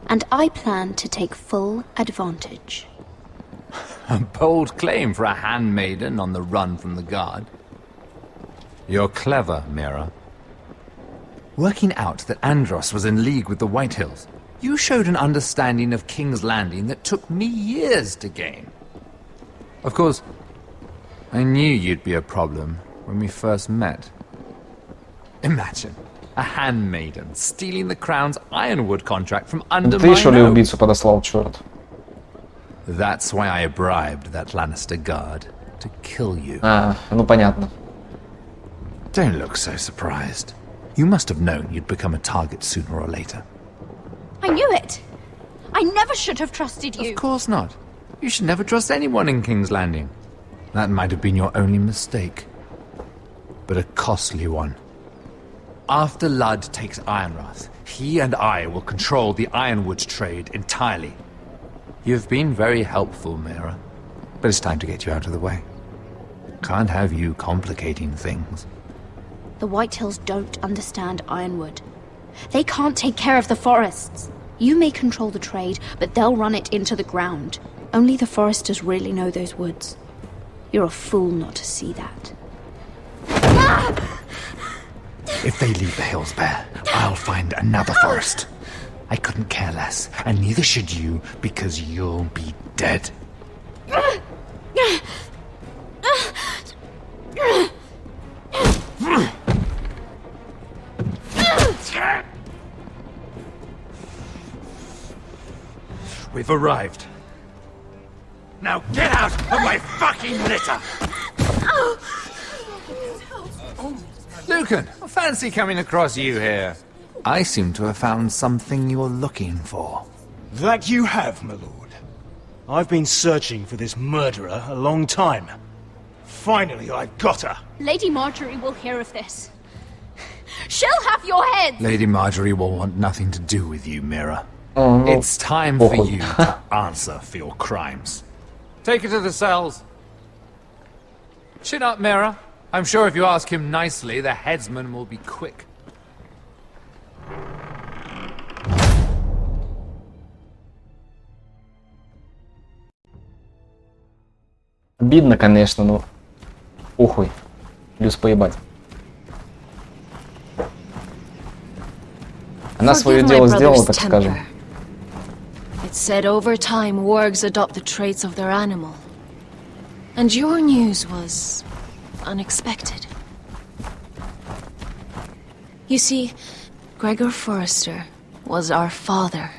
And I plan to take full advantage. A bold claim for a handmaiden on the run from the guard. You're clever, Mira. Working out that Andros was in league with the Whitehills, you showed an understanding of King's Landing that took me years to gain. Of course, I knew you'd be a problem when we first met. Imagine a handmaiden stealing the crown's Ironwood contract from under my Ты что ли nose. убийцу подослал, черт? That's why I bribed that Lannister guard to kill you. А, ну понятно. Don't look so surprised. You must have known you'd become a target sooner or later. I knew it! I never should have trusted you! Of course not. You should never trust anyone in King's Landing. That might have been your only mistake. But a costly one. After Ludd takes Ironwrath, he and I will control the Ironwood trade entirely. You've been very helpful, Mira. But it's time to get you out of the way. Can't have you complicating things. The Whitehills don't understand Ironwood. They can't take care of the forests. You may control the trade, but they'll run it into the ground. Only the foresters really know those woods. You're a fool not to see that. If they leave the hills bare, I'll find another forest. I couldn't care less, and neither should you, because you'll be dead. We've arrived. Now get out of my fucking litter! Lucan, I fancy coming across you here. I seem to have found something you're looking for. That you have, my lord. I've been searching for this murderer a long time. Finally, I've got her. Lady Marjorie will hear of this. She'll have your head! Lady Marjorie will want nothing to do with you, Mira. It's time for you to answer for your crimes. Take her to the cells. Chin up, Mira. I'm sure if you ask him nicely, the headsman will be quick. Обидно, конечно, но... Похуй. Плюс поебать. Она свое дело сделала, так скажем. It's said over time wargs adopt the traits of their animal. And your news was unexpected. You see, Gregor Forrester was our father.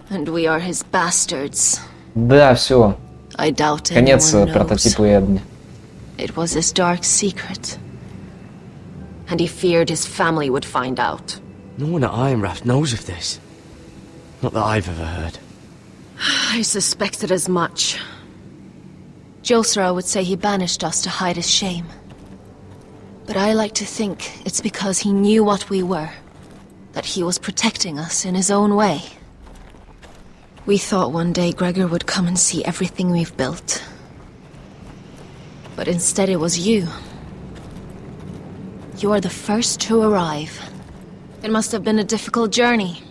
And we are his bastards. Да, все. I doubt Конец anyone knows. прототипу Эдни. It was his dark secret. And he feared his family would find out. No one at Ironwrath knows of this. Not that I've ever heard. I suspected as much. Josera would say he banished us to hide his shame. But I like to think it's because he knew what we were. That he was protecting us in his own way. We thought one day Gregor would come and see everything we've built. But instead it was you. You are the first to arrive. It must have been a difficult journey.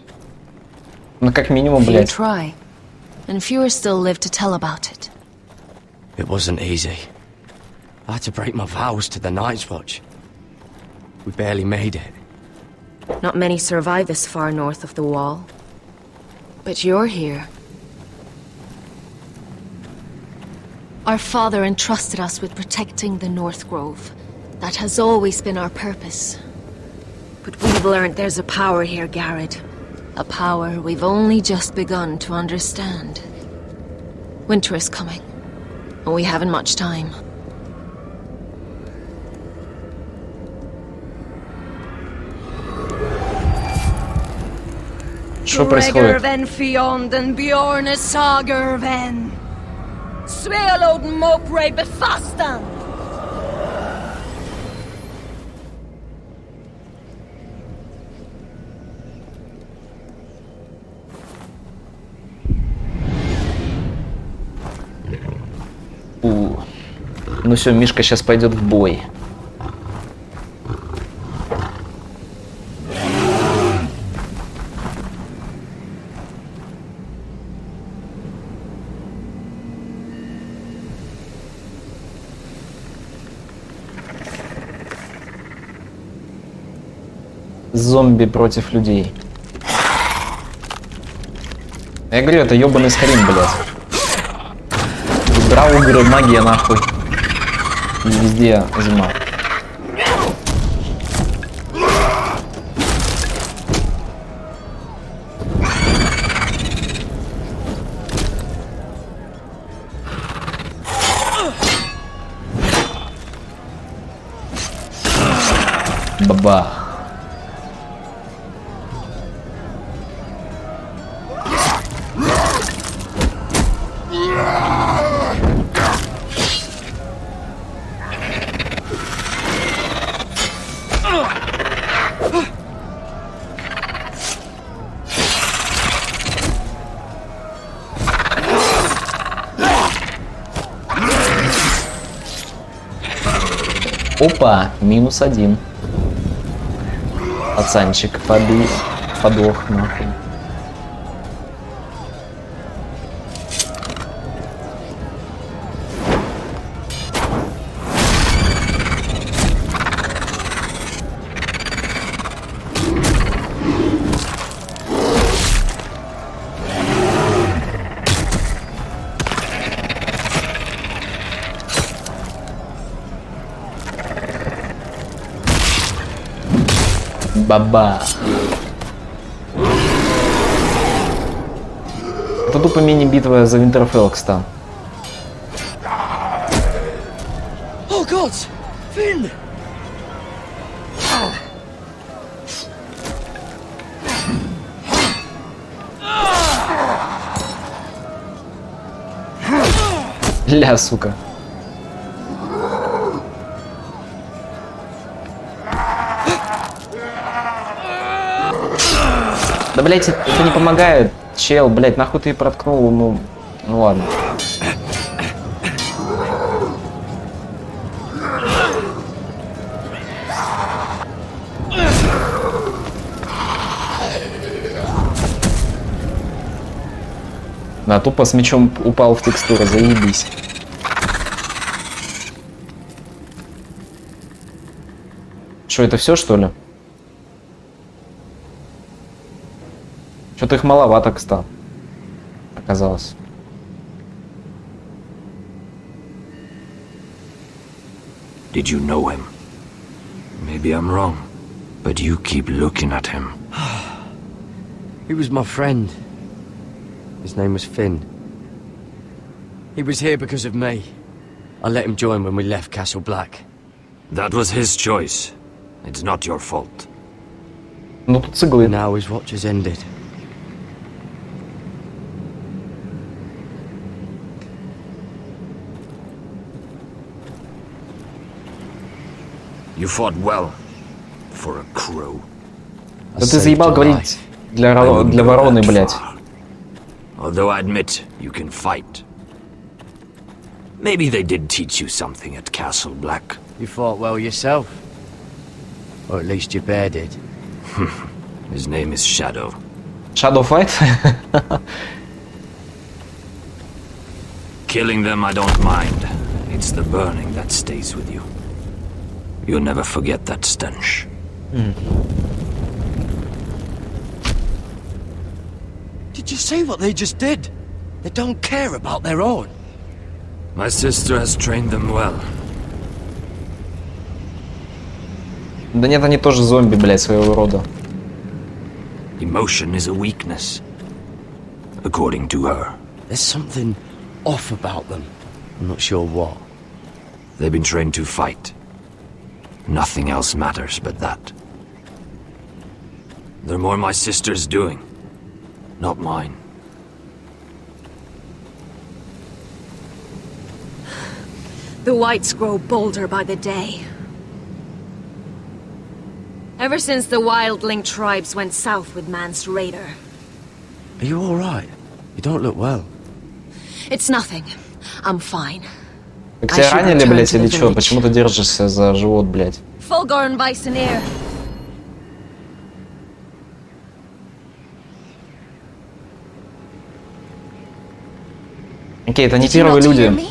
Ну, как минимум, Few блядь. try, and fewer still live to tell about it. It wasn't easy. I had to break my vows to the Night's Watch. We barely made it. Not many survive this far north of the Wall. But you're here. Our father entrusted us with protecting the North Grove. That has always been our purpose. But we've learned there's a power here, Garrett. A power we've only just begun to understand. Winter is coming, and we haven't much time. Что происходит? Ну все, Мишка сейчас пойдет в бой. Зомби против людей. Я говорю, это ёбаный Скарим, блядь. Драугры, магия нахуй. И везде зима. Бабах. Опа, -1. Пацанчик подох нахуй. Баба. Это тупо мини-битва за Винтерфелл, кстати. Oh God, Finn! Ля, сука. Да, блять, это не помогает. Чел, блять, нахуй ты проткнул, ну ладно. Да, тупо с мечом упал в текстуру, заебись. Что, это все, что ли? Что-то их маловато, кстати, оказалось. Did you know him? Maybe I'm wrong, but you keep looking at him. He was my friend. His name was Finn. He was here because of me. I let him join when we left Castle Black. That was his choice. It's not your fault. Ну тут с иглы. Now his watch has ended. You fought well for a crow. Да ты заебал говорить для вороны, блядь. Although I admit you can fight. Maybe they did teach you something at Castle Black. You fought well yourself. Or at least your bear did. His name is Shadow. Shadow fight? Killing them I don't mind. It's the burning that stays with you. You'll never forget that stench. Did you see what they just did? They don't care about their own. My sister has trained them well. Да нет, они тоже зомби, блядь, своего рода. Emotion is a weakness, according to her. There's something off about them. I'm not sure what. They've been trained to fight. Nothing else matters but that. They're more my sister's doing, not mine. The whites grow bolder by the day. Ever since the wildling tribes went south with Man's raider. Are you alright? You don't look well. It's nothing. I'm fine. Так тебя ранили, блядь, или чё? Почему ты держишься за живот, блядь? Fulgorn Bisoneer. Окей, это не первые люди.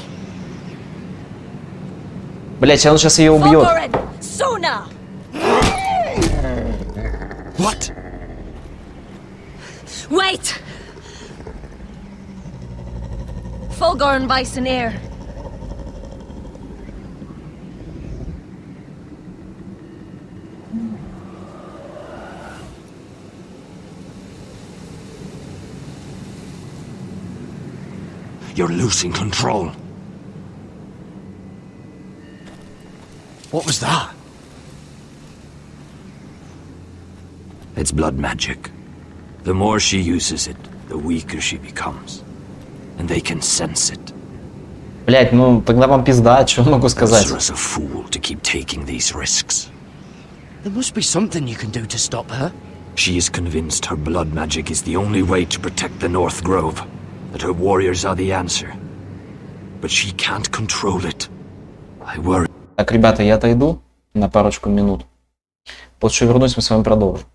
Блядь, он сейчас ее убьет. What? Wait! Fulgorn Bisoneer. You're losing control. What was that? It's blood magic. The more she uses it, the weaker she becomes. And they can sense it. Блять, ну тогда вам пизда, что могу сказать? Ursula's a fool to keep taking these risks. There must be something you can do to stop her. She is convinced her blood magic is the only way to protect the North Grove. That her warriors are the answer. But she can't control it. I worry. Так, ребята, я отойду на парочку минут. После чего вернусь, мы с вами продолжим.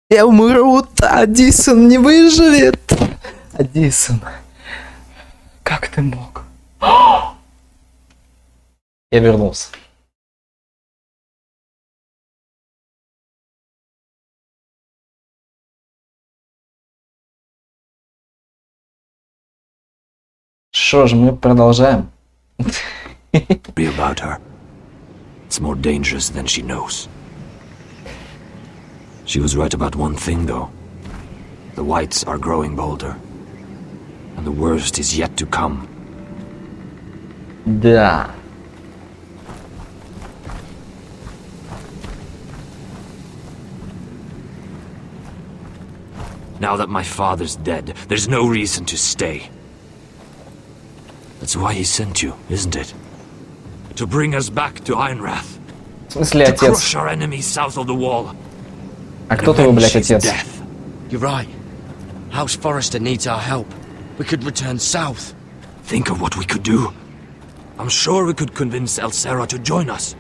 Я умру, а Дисон не выживет. А Дисон, как ты мог? Я вернулся. Что ж, мы продолжаем. Be about her. It's more dangerous than she knows. She was right about one thing, though. The whites are growing bolder. And the worst is yet to come. Да. Now that my father's dead, there's no reason to stay. That's why he sent you, isn't it? To bring us back to Ironrath. В смысле, To отец? crush our enemies south of the wall. А кто твой, блядь, отец? You're right. House Forrester needs our help. We could return south. Think of what we could do. I'm sure we could convince Elsera to join us.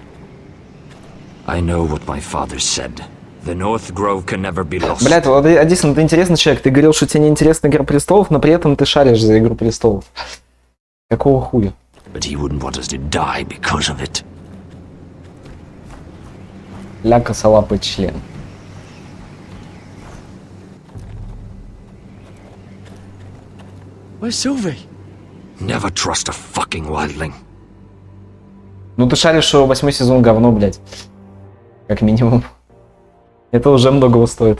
I know what my father said. The North Grove can never be lost. Блядь, вот, Адисон, ты интересный человек. Ты говорил, что тебе не интересна Игра Престолов, но при этом ты шаришь за Игру Престолов. Какого хуя? But he wouldn't want us to die because of it. Ля косолапый член. Where's Sylvie? Never trust a fucking wildling. Ну ты шаришь, что 8-й сезон говно, блядь. Как минимум. Это уже многого стоит.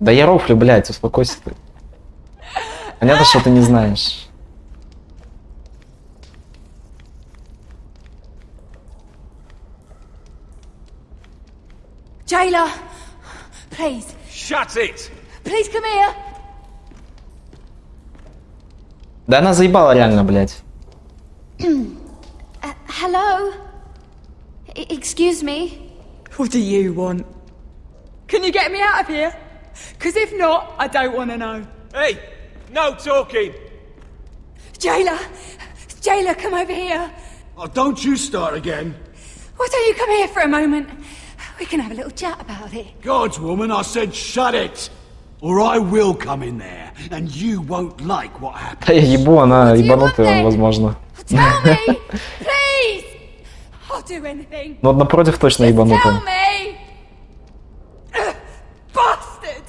Да я рофлю, блядь, успокойся ты. Понятно, что ты не знаешь. Jailer, please. Shut it! Please come here. Да она заебала реально, блядь. Hello? Excuse me? What do you want? Can you get me out of here? Because if not, I don't want to know. Hey, no talking. Jailer! Jailer, come over here. Oh, don't you start again. Why don't you come here for a moment? We can have a little chat about it. God's woman, I said shut it. Or I will come in there, and you won't like what happens. Да я ебу, она ебанутая, возможно. Tell me, please. I'll do anything. Но напротив точно Tell ебанутая. me. Bastard!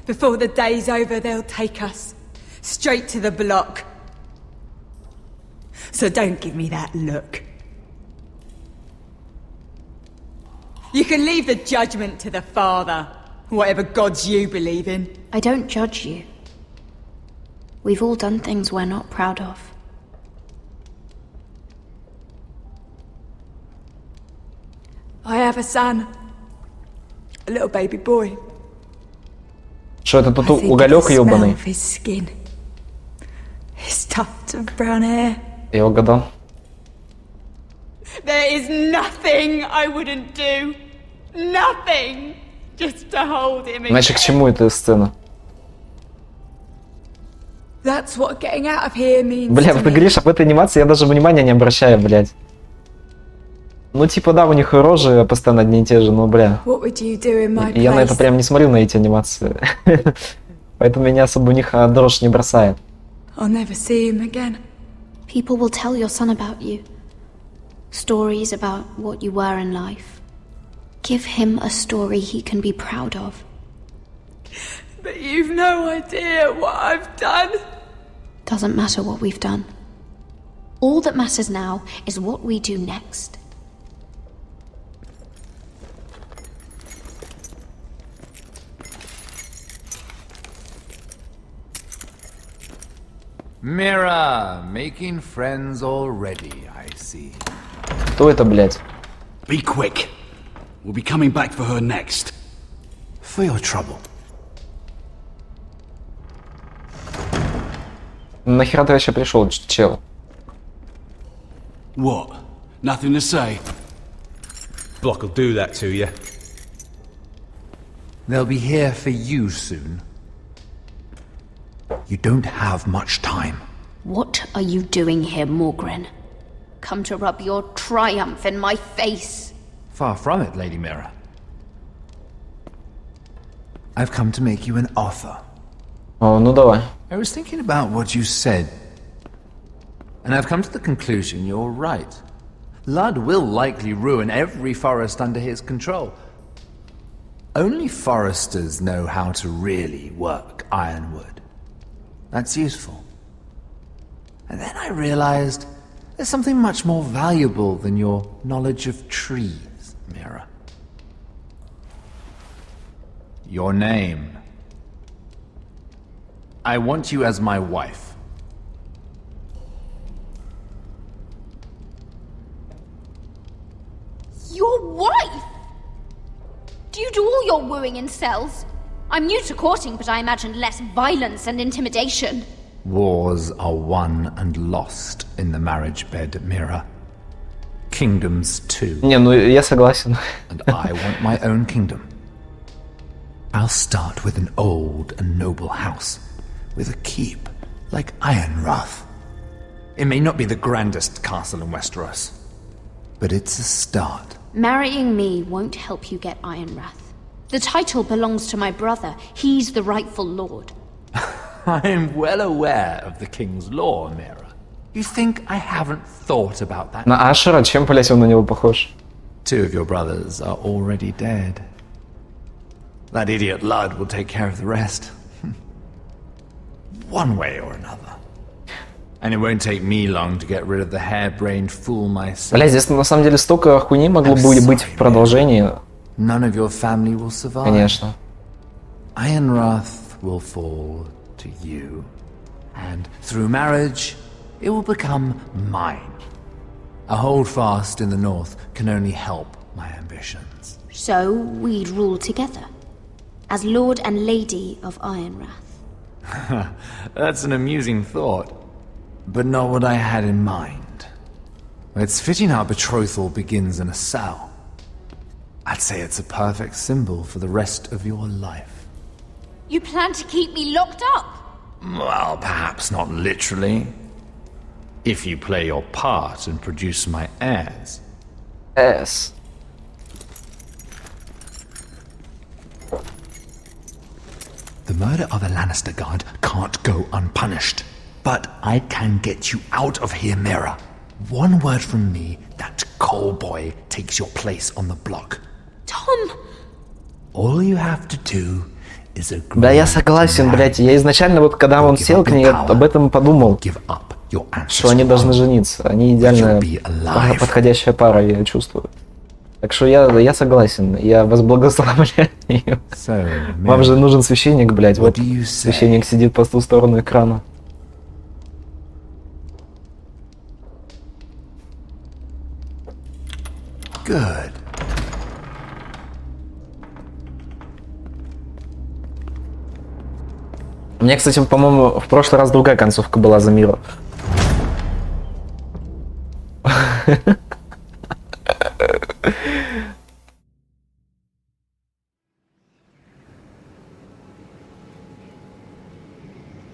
Before the day's over, they'll take us straight to the block. So don't give me that look. You can leave the judgment to the Father, whatever gods you believe in. I don't judge you. We've all done things we're not proud of. I have a son. A little baby boy. Что это тут уголек ебаный? His skin. His tuft of brown hair. Я угадал. There is nothing I wouldn't do. Nothing. Just to hold him again. Значит, к чему эта сцена? That's what getting out of here means. Бля, ты говоришь об этой анимации, я даже внимания не обращаю, блядь. Ну, типа, да, у них рожи постоянно одни и те же, но, бля. What would you do in my Я на это place? прям не смотрю, на эти анимации. Поэтому меня особо у них дрожь не бросает. I'll never see him again. People will tell your son about you. Stories about what you were in life. Give him a story he can be proud of. But you've no idea what I've done. Doesn't matter what we've done. All that matters now is what we do next. Mira, making friends already, I see. Кто это, блядь? Be quick. We'll be coming back for her next. For your trouble. Нахера ты вообще пришел, чел? What? Nothing to say? Block will do that to you. They'll be here for you soon. You don't have much time. What are you doing here, Morgren? Come to rub your triumph in my face? Far from it, Lady Mira. I've come to make you an offer. О, ну давай. I was thinking about what you said, and I've come to the conclusion you're right. Lud will likely ruin every forest under his control. Only foresters know how to really work ironwood. That's useful. And then I realized there's something much more valuable than your knowledge of trees, Mira. Your name. I want you as my wife. Your wife? Do you do all your wooing in cells? I'm new to courting, but I imagined less violence and intimidation. Wars are won and lost in the marriage bed, Mira. Kingdoms too. Не, ну я согласен. And I want my own kingdom. I'll start with an old and noble house, with a keep like Ironrath. It may not be the grandest castle in Westeros, but it's a start. Marrying me won't help you get Ironrath. The title belongs to my brother. He's the rightful lord. I'm well aware of the king's law, Mira. You think I haven't thought about that? На Ашера, чем, блять, он на него похож? 2 of your brothers are already dead. That idiot Lud will take care of the rest. One way or another. And it won't take me long to get rid of the hair-brained fool myself. Бля, здесь на самом деле столько хуйни могло бы быть в продолжении. None of your family will survive. Конечно. Ironrath will fall to you. And through marriage, it will become mine. A holdfast in the north can only help my ambitions. So we'd rule together, as Lord and Lady of Ironrath. That's an amusing thought, but not what I had in mind. It's fitting our betrothal begins in a cell. I'd say it's a perfect symbol for the rest of your life. You plan to keep me locked up? Well, perhaps not literally. If you play your part and produce my heirs. Yes. The murder of a Lannister guard can't go unpunished. But I can get you out of here, Mira. One word from me, that coal boy takes your place on the block. Tom! All you have to do is agree. Да, я согласен, блять. Я изначально вот, когда он сел к ней, об этом подумал. Что они должны жениться. Они идеально подходящая пара, я чувствую. Так что я согласен. Я вас благословляю. Вам же нужен священник, блять. Вот священник сидит по ту сторону экрана. Good. У меня, кстати, по-моему, в прошлый раз другая концовка была за Миру.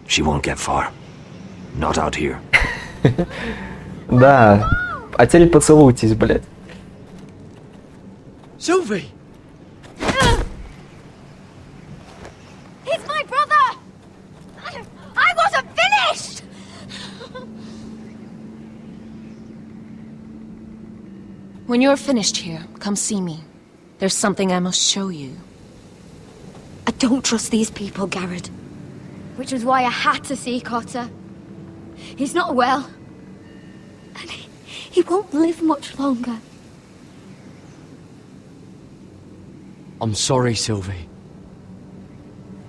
She won't get far. Not out here. Да. А теперь поцелуйтесь, блядь. Sylvie! He's my brother! I wasn't finished! When you're finished here, come see me. There's something I must show you. I don't trust these people, Garrett. Which was why I had to see Cotter. He's not well. And he won't live much longer. I'm sorry, Sylvie.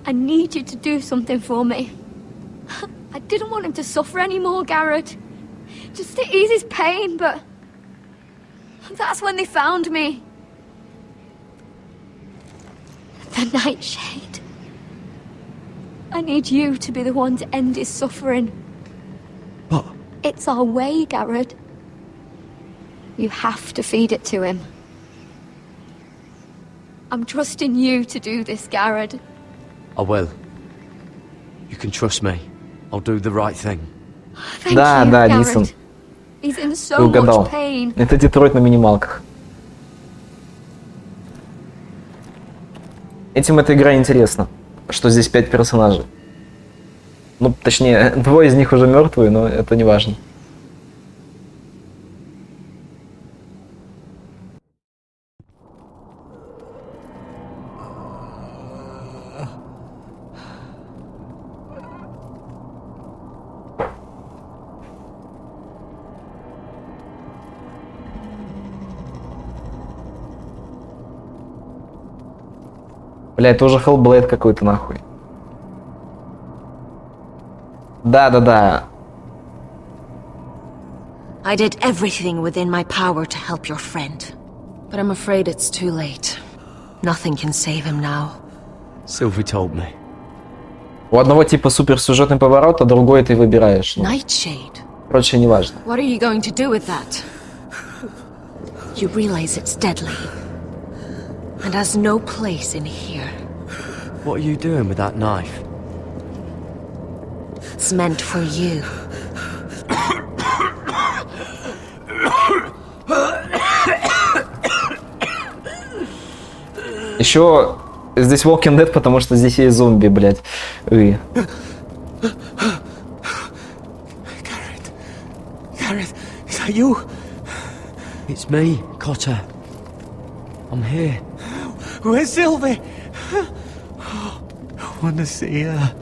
I need you to do something for me. I didn't want him to suffer anymore, Garrett. Just to ease his pain, but... that's when they found me. The Nightshade. I need you to be the one to end his suffering. But... it's our way, Garrett. You have to feed it to him. I'm trusting you to do this, Garrett. I will. You can trust me. I'll do the right thing. Thank Да, you, да, Garrett. Дисон. He's in so Ты угадал. much pain. Это Детройт на минималках. Этим эта игра интересна, что здесь 5 персонажей. Ну, точнее, 2 из них уже мертвые, но это не важно. Бля, это уже Hellblade какой-то нахуй. Да. I did everything within my power to help your friend. But I'm afraid it's too late. Nothing can save him now. Sylvie told me. У одного типа суперсюжетный поворот, а другой ты выбираешь. Ну, Nightshade. короче, неважно. What are you going to do with that? You realize it's deadly. And has no place in here. What are you doing with that knife? It's meant for you. Еще здесь Walking Dead, потому что здесь есть зомби, блядь. Garrett, is that you? It's me, Cotter. I'm here. Where's Sylvie? I want to see her.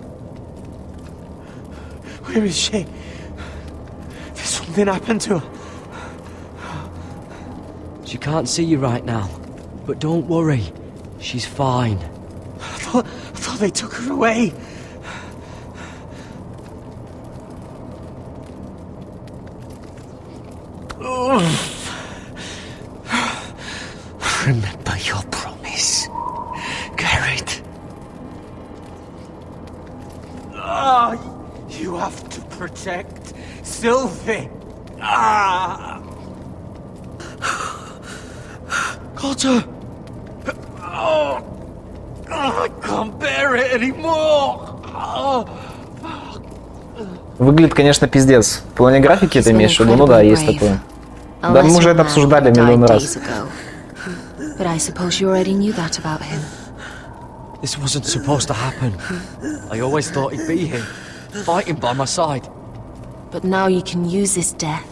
Where is she? Did something happen to her? She can't see you right now, but don't worry. She's fine. I thought they took her away. Remember your promise, Garrett. You have to protect Sylvie. Cotter! I can't bear it anymore. Выглядит, конечно, пиздец. В плане графики ты имеешь в виду? Ну да, есть такое. Да, мы уже это обсуждали миллион раз. But I suppose you already knew that about him. This wasn't supposed to happen. I always thought he'd be here, fighting by my side. But now you can use his death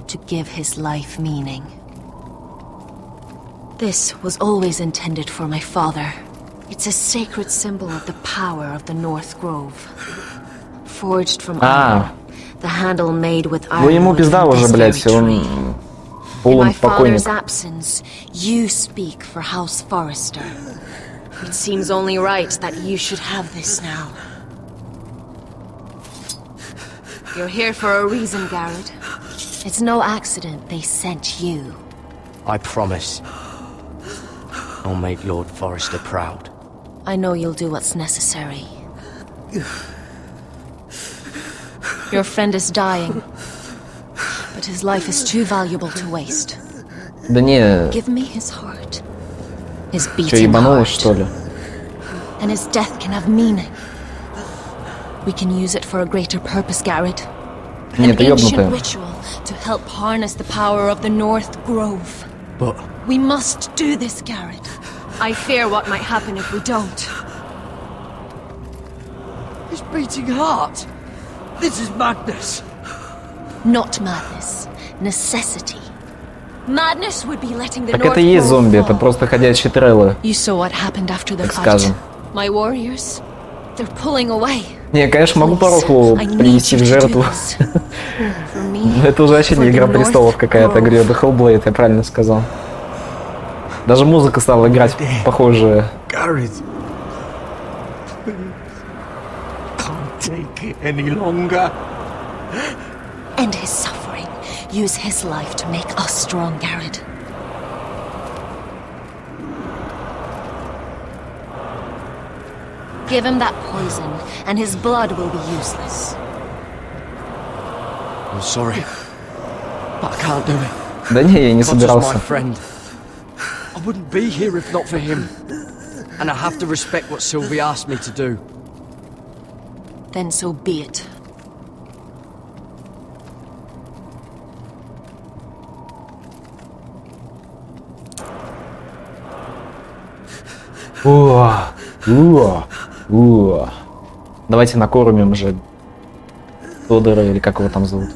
to give his life meaning. This was always intended for my father. It's a sacred symbol of the power of the North Grove. Forged from iron, the handle made with Ну ему ironwood пизда from уже, this блядь, very он tree. In полон my father's покойник. absence, you speak for House Forrester. It seems only right that you should have this now. You're here for a reason, Garrett. It's no accident they sent you. I promise. I'll make Lord Forrester proud. I know you'll do what's necessary. Your friend is dying, but his life is too valuable to waste. Да не... Give me his heart. His Чё, beating ебанулась, heart. что ли? And his death can have meaning. We can use it for a greater purpose, Garrett. Нет, An ancient ёбнутая. ritual to help harness the power of the North Grove. But... We must do this, Garrett. I fear what might happen if we don't. His beating heart! This is madness! Not madness. Necessity. Madness would be letting the Так North это и есть Grove зомби, fall. это просто ходячие трейлы. You saw what happened after the Так fight. скажем. My warriors, they're pulling away. Не, конечно, могу Порохову принести в жертву. Но это уже вообще не Игра Престолов какая-то, говорю, это Hellblade, я правильно сказал. Даже музыка стала играть похожая. Garrett, can't take it any longer. End his suffering. Use his life to make us strong, Garrett. Give him that poison, and his blood will be useless. I'm sorry, but I can't do it. Да не, я не Cotter's my собирался. friend. I wouldn't be here if not for him. and I have to respect what Sylvie asked me to do. Then so be it. Давайте накормим же Тодора, или как его там зовут.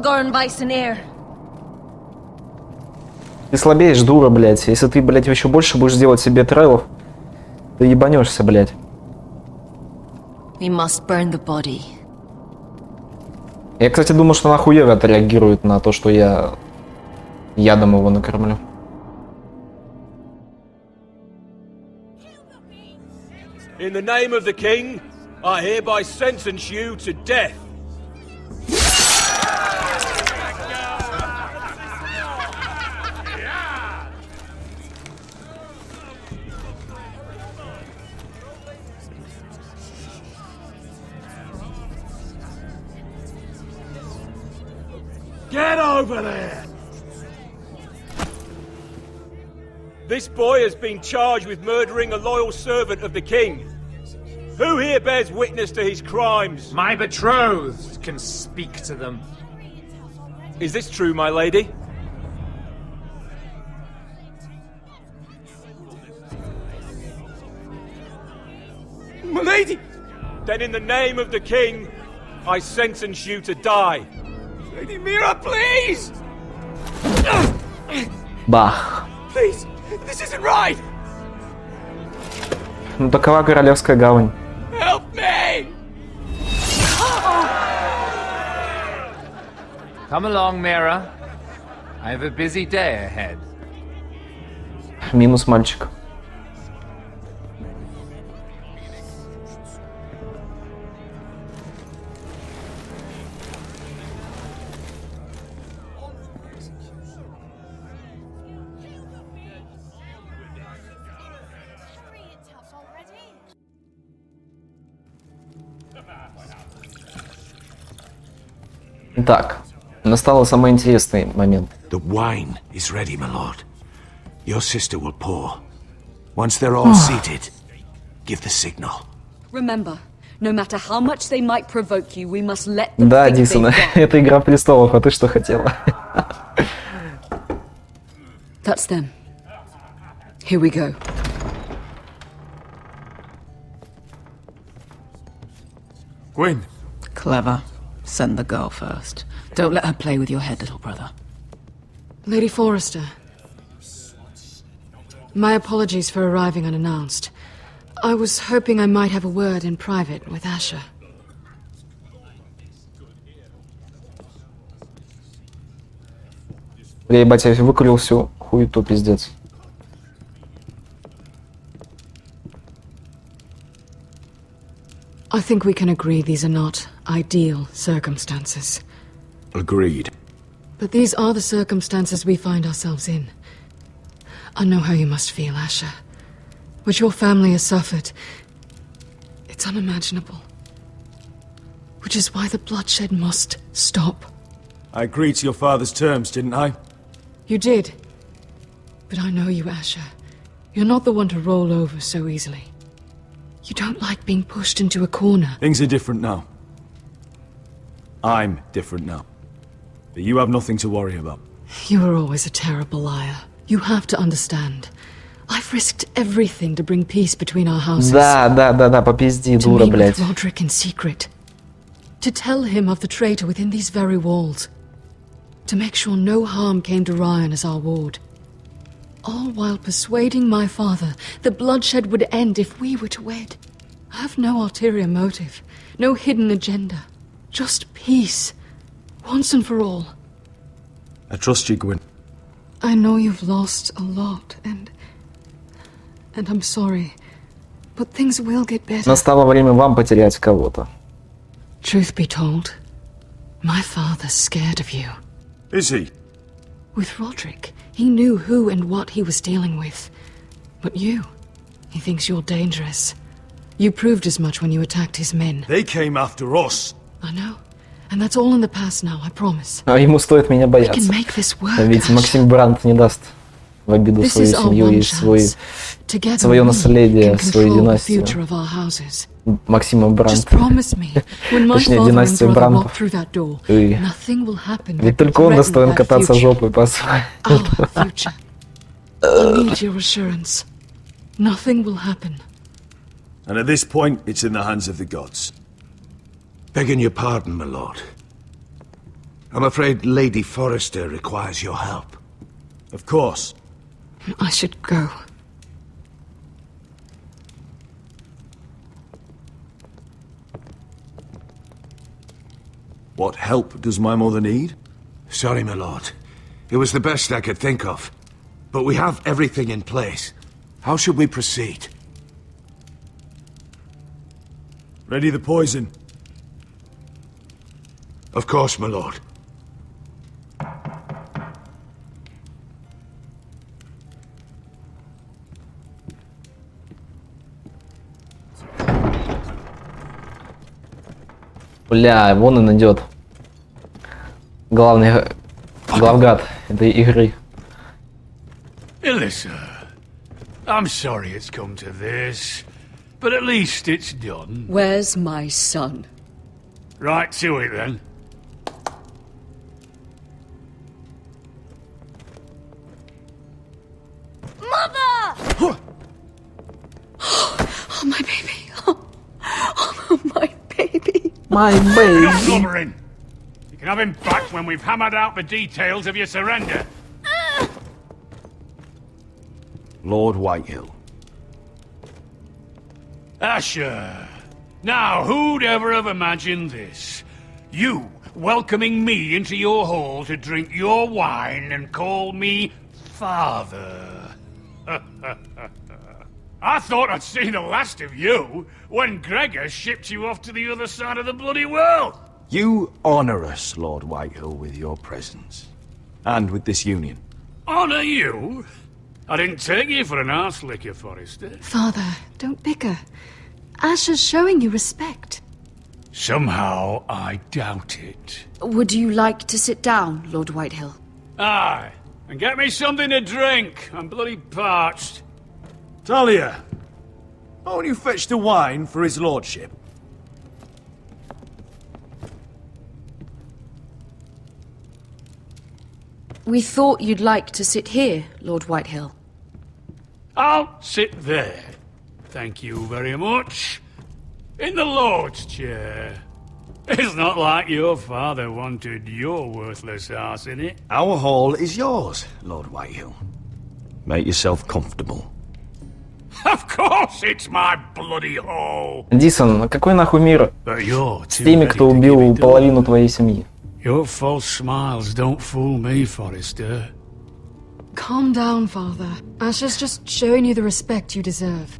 Fulgorn Bison. Ты слабеешь, дура, блядь. Если ты, блядь, еще больше будешь делать себе трейлов, ты ебанешься, блядь. We must burn the body. Я, кстати, думал, что нахуй отреагирует на то, что я ядом его накормлю. In the name of the king, I hereby sentence you to death. Get over there! This boy has been charged with murdering a loyal servant of the king. Who here bears witness to his crimes? My betrothed can speak to them. Is this true, my lady? My lady! Then in the name of the king, I sentence you to die. Lady Mira, please! Бах. Please, this isn't right! Ну такова королевская гавань. Help me! Come along, Mira. I have a busy day ahead. Минус мальчик. Итак, настал самый интересный момент. The wine is ready, my lord. Your sister will pour. Once they're all seated, give the signal. Remember, no matter how much they might provoke you, we must let them Да, think Диксон, they've won. это Игра престолов, а ты что хотела? That's them. Here we go. Gwyn. Clever. Send the girl first. Don't let her play with your head, little brother. Lady Forrester. My apologies for arriving unannounced. I was hoping I might have a word in private with Asher. Ебать, я выкурил всю хуету, пиздец. I think we can agree these are not ideal circumstances. Agreed. But these are the circumstances we find ourselves in. I know how you must feel, Asher. What your family has suffered, it's unimaginable. Which is why the bloodshed must stop. I agreed to your father's terms, didn't I? You did. But I know you, Asher. You're not the one to roll over so easily. You don't like being pushed into a corner. Things are different now. I'm different now. But you have nothing to worry about. You were always a terrible liar. You have to understand. I've risked everything to bring peace between our houses. Да, попизди, To дура, meet блядь. with Roderick in secret. To tell him of the traitor within these very walls. To make sure no harm came to Ryan as our ward. All while persuading my father that bloodshed would end if we were to wed. I have no ulterior motive, no hidden agenda. Just peace, once and for all. I trust you, Gwyn. I know you've lost a lot, and I'm sorry, but things will get better. Настало время вам потерять кого-то. Truth be told, my father's scared of you. Is he? With Roderick, he knew who and what he was dealing with. But you, he thinks you're dangerous. You proved as much when you attacked his men. They came after us. I know. And that's all in the past now, I promise. А ему стоит меня бояться. We can make this work, Ведь Максим Брандт не даст в обиду свою семью и свое наследие, свою династию. Максима Брандта. Точнее, династия Брандтов. Ведь только он достоин кататься жопой по асфальту. Nothing will happen. And at this point, it's in the hands of the gods. Begging your pardon, my lord. I'm afraid Lady Forrester requires your help. Of course. I should go. What help does my mother need? Sorry, my lord. It was the best I could think of. But we have everything in place. How should we proceed? Ready the poison. Of course, my lord. Бля, вон он идет. Главный главгад этой игры. Elissa, I'm sorry it's come to this, but at least it's done. Where's my son? Right to it then. Mother! Oh, my baby. Oh, my baby. My baby. Not blubbering. You can have him back when we've hammered out the details of your surrender. Lord Whitehill. Asher. Now, who'd ever have imagined this? You welcoming me into your hall to drink your wine and call me father. I thought I'd seen the last of you when Gregor shipped you off to the other side of the bloody world. You honor us, Lord Whitehill, with your presence. And with this union. Honor you? I didn't take you for an arse licker, Forrester. Father, don't bicker. Asher's showing you respect. Somehow I doubt it. Would you like to sit down, Lord Whitehill? Aye, and get me something to drink. I'm bloody parched. Talia, won't you fetch the wine for his lordship? We thought you'd like to sit here, Lord Whitehill. I'll sit there. Thank you very much. In the Lord's chair. It's not like your father wanted your worthless ass in it. Our hall is yours, Lord Whitehill. Make yourself comfortable. Of course it's my bloody hall. Дисон, какой нахуй мир с теми, кто убил половину твоей семьи? Your false smiles don't fool me, Forrester. Calm down, Father. Asher's just showing you the respect you deserve.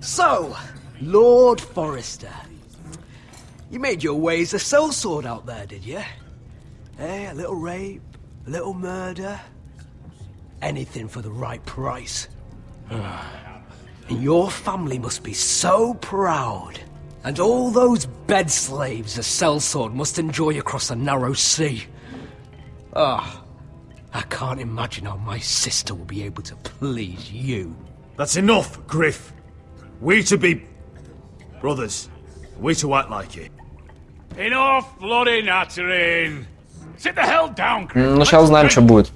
So, Lord Forrester, you made your way as a sellsword out there, did you? Eh, a little rape, a little murder, anything for the right price. And your family must be so proud. And all those bed slaves a sellsword must enjoy across a narrow sea. I can't imagine how my sister will be able to please you. That's enough, Griff. We to be brothers. We to act like it. Enough bloody nattering. Sit the hell down, Griff. Ну, сейчас узнаем, что будет.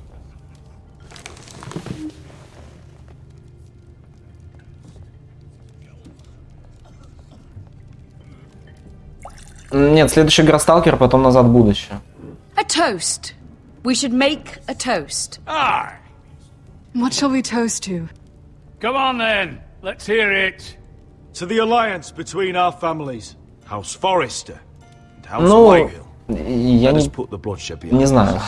Нет, следующий игра Сталкер, потом назад в будущее. A toast. We should make a toast. Aye. What shall we toast to? Come on then. Let's hear it. to the alliance between our families, House Forrester and House Ну, Whitehill. я не знаю.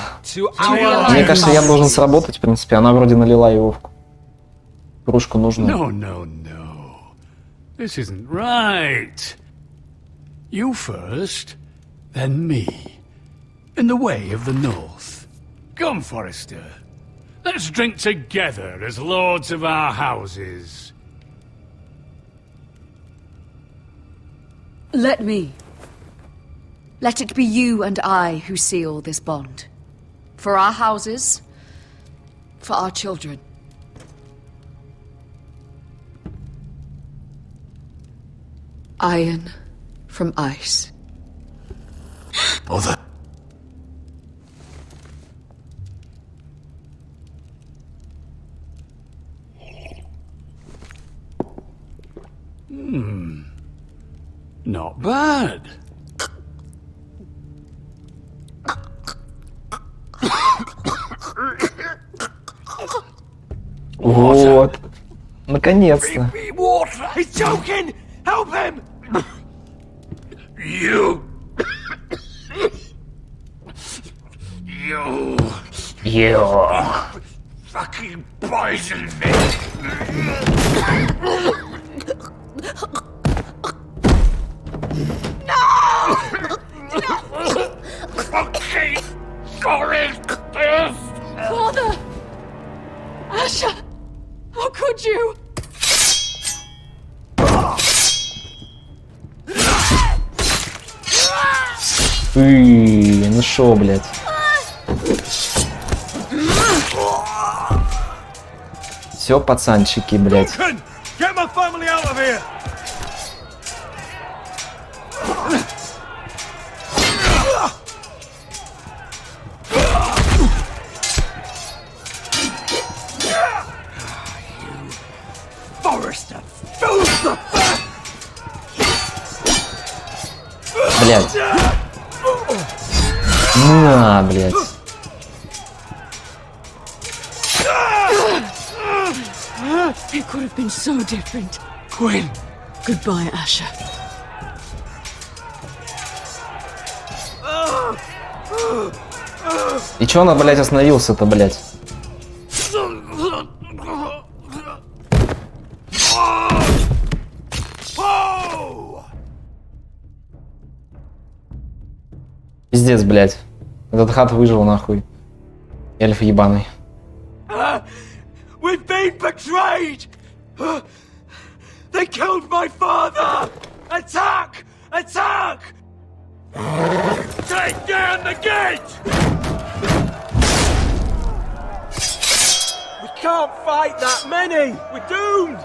Мне кажется, я должен сработать, в принципе. Она вроде налила его в кружку нужную. No, no, no. This isn't right. You first, then me. In the way of the North. Come, Forrester. Let's drink together as lords of our houses. Let me. Let it be you and I who seal this bond. For our houses, for our children. Iron from ice. Mother. Not bad. Вот. Наконец-то. He's choking! Help him! You. Fucking poisoned me. Fucking Forrester! Father! Asher! How could you? Ну шо, блядь. Все, пацанчики, блядь. Get my family out of here! Forrester! Filth! Блядь. На, блядь. It could have been so different. Quinn! Goodbye, Asher. И чё она, блядь, остановился-то, блядь? Пиздец, блядь. Этот хат выжил, нахуй. Эльф ебаный. We've been betrayed! They killed my father! Attack! Attack! Take down the gate! We can't fight that many! We're doomed!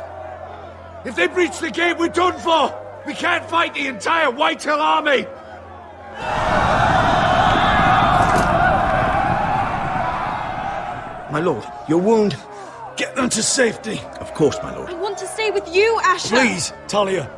If they breach the gate, we're done for! We can't fight the entire Whitehill army! My lord, your wound. Get them to safety. Of course, my lord. I want to stay with you, Asher! Please, Talia.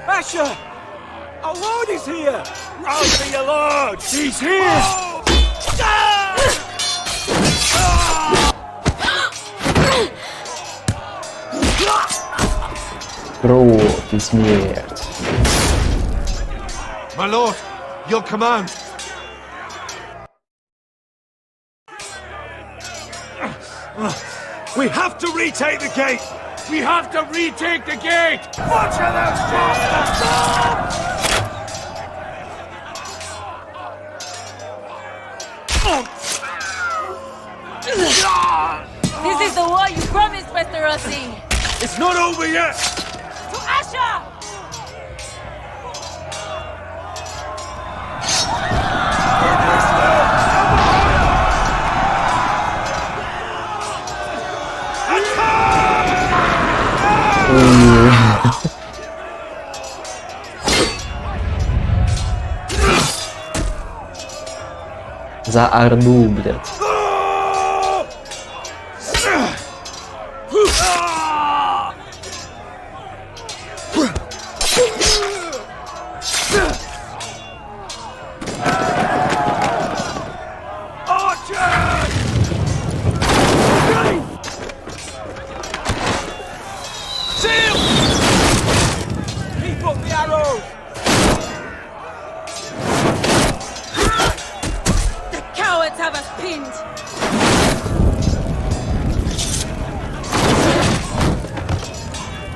Asher! Our lord is here! Round for your lord! He's here! Кровь и смерть. My lord, your command. We have to retake the gate! We have to retake the gate! Watch out, This is the war you promised, Mr. Rossi! It's not over yet! To Asher! За Орду, блядь. Keep up the arrows! The cowards have us pinned!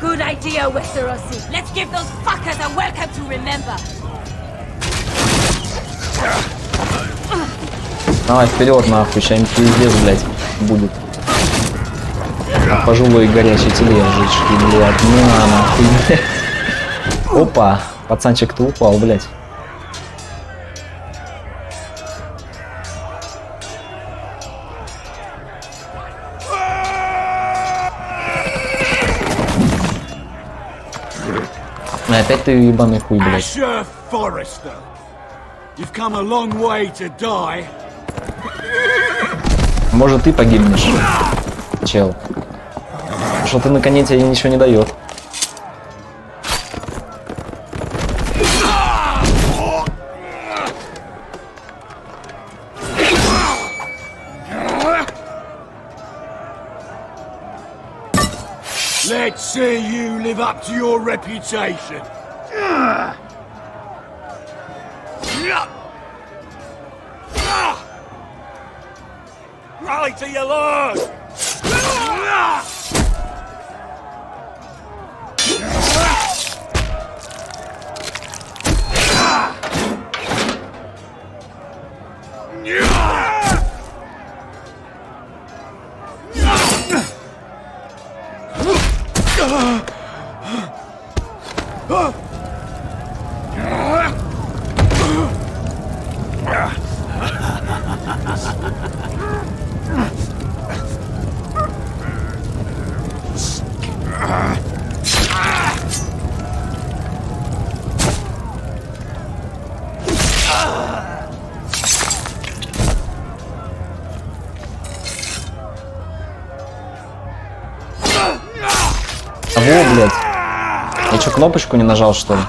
Good idea, Westerosi. Let's give those fuckers a welcome to remember. Давай вперед, нахуй, сейчас пиздец, блядь, будет. Пожулые горячие тележечки, блядь, на, нахуй, блядь. Опа, пацанчик-то упал, блядь. Опять ты ебаный хуй, блядь. Forrester, you've come a long way to die. Может, ты погибнешь, чел. Что ты на коне тебе ничего не дает. Let's see you live up to your reputation. Rally to your lord! Во, блядь. Я что, кнопочку не нажал, что ли?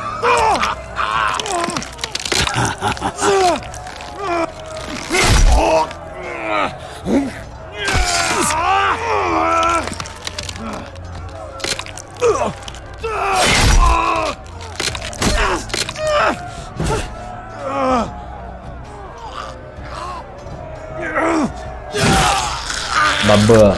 Баба.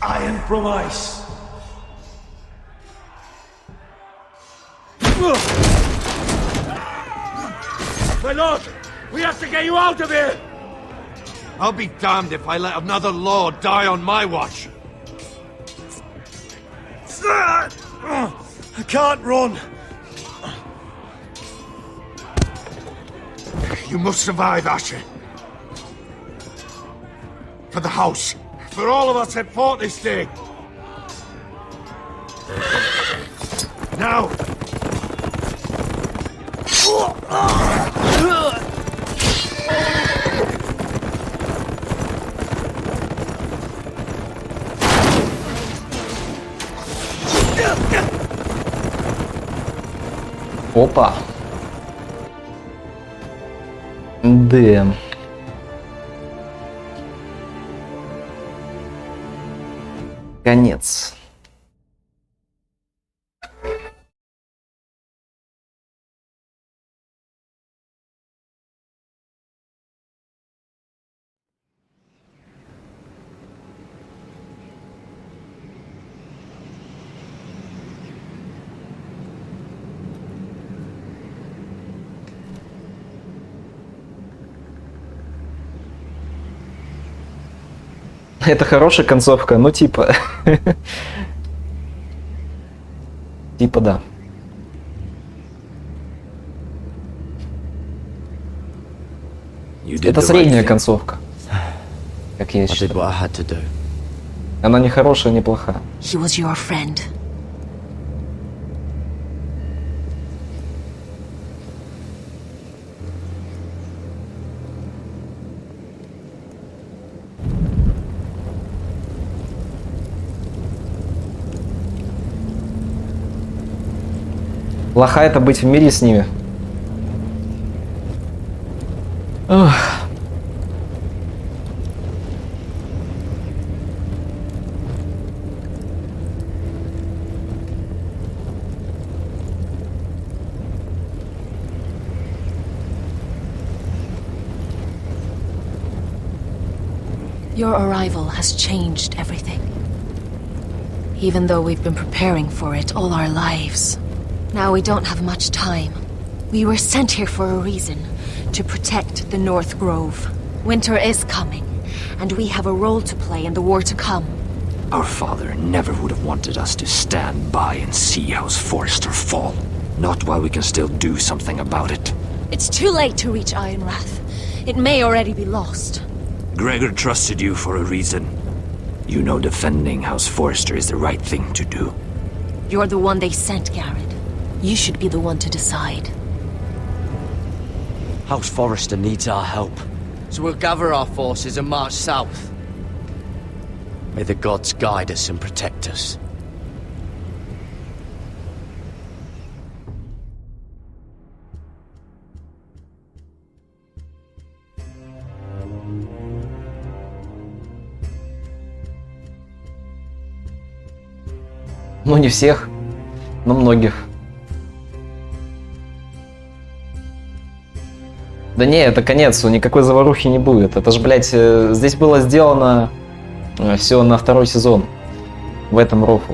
Iron from ice. My lord, we have to get you out of here! I'll be damned if I let another lord die on my watch. I can't run. You must survive, Asher. For the house, for all of us that fought this day. Now. Опа. Да. Конец. Это хорошая концовка, ну типа... Типа да. Это средняя концовка. Как я считаю. Она не хорошая, не плохая. He was your friend. Плохо это быть в мире с ними. Ох. Your arrival has changed everything. Even though we've been preparing for it all our lives. Now we don't have much time. We were sent here for a reason. To protect the North Grove. Winter is coming, and we have a role to play in the war to come. Our father never would have wanted us to stand by and see House Forrester fall. Not while we can still do something about it. It's too late to reach Ironrath. It may already be lost. Gregor trusted you for a reason. You know defending House Forrester is the right thing to do. You're the one they sent, Garrett. You should be the one to decide. House Forrester needs our help, so we'll gather our forces and march south. May the gods guide us and protect us. Ну не всех, но многих. Да не, это конец, никакой заварухи не будет. Это ж, блядь, здесь было сделано все на второй сезон. В этом рофл.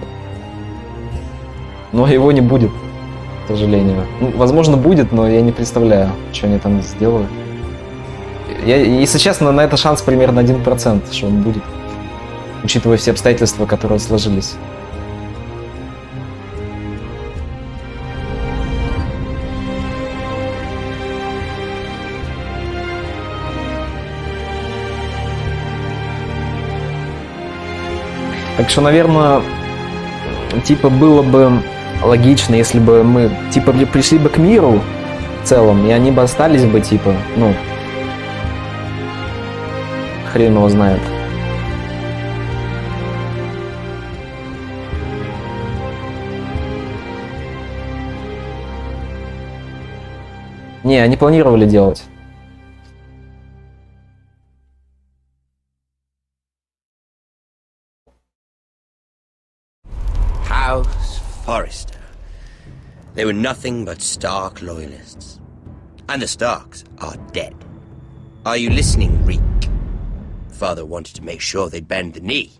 Но его не будет, к сожалению. Ну, возможно, будет, но я не представляю, что они там сделают. Если честно, на это шанс примерно 1%, что он будет. Учитывая все обстоятельства, которые сложились. Так что, наверное, типа было бы логично, если бы мы типа пришли бы к миру в целом, и они бы остались бы типа, ну, хрен его знает. Не, они планировали делать. House Forrester. They were nothing but Stark loyalists. And the Starks are dead. Are you listening, Reek? Father wanted to make sure they'd bend the knee.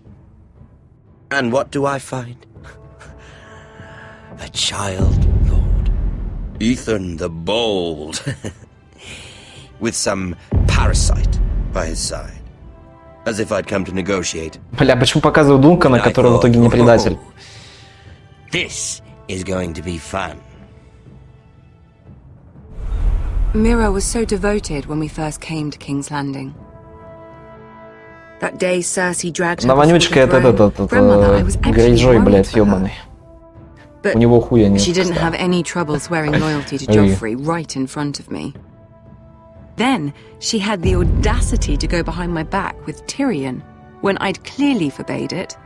And what do I find? A child lord. Ethan the Bold. With some parasite by his side. As if I'd come to negotiate. Бля, почему показывают Дункана, который в итоге не предатель? This is going to be fun. Mira was so devoted when we first came to King's Landing. That day Cersei dragged her На вонючка это Грейджой, блядь, ёбаный. У него хуя нет. She didn't have any trouble swearing loyalty to Joffrey right in front of me. Then she had the audacity to go behind my back with Tyrion when I'd clearly forbade it.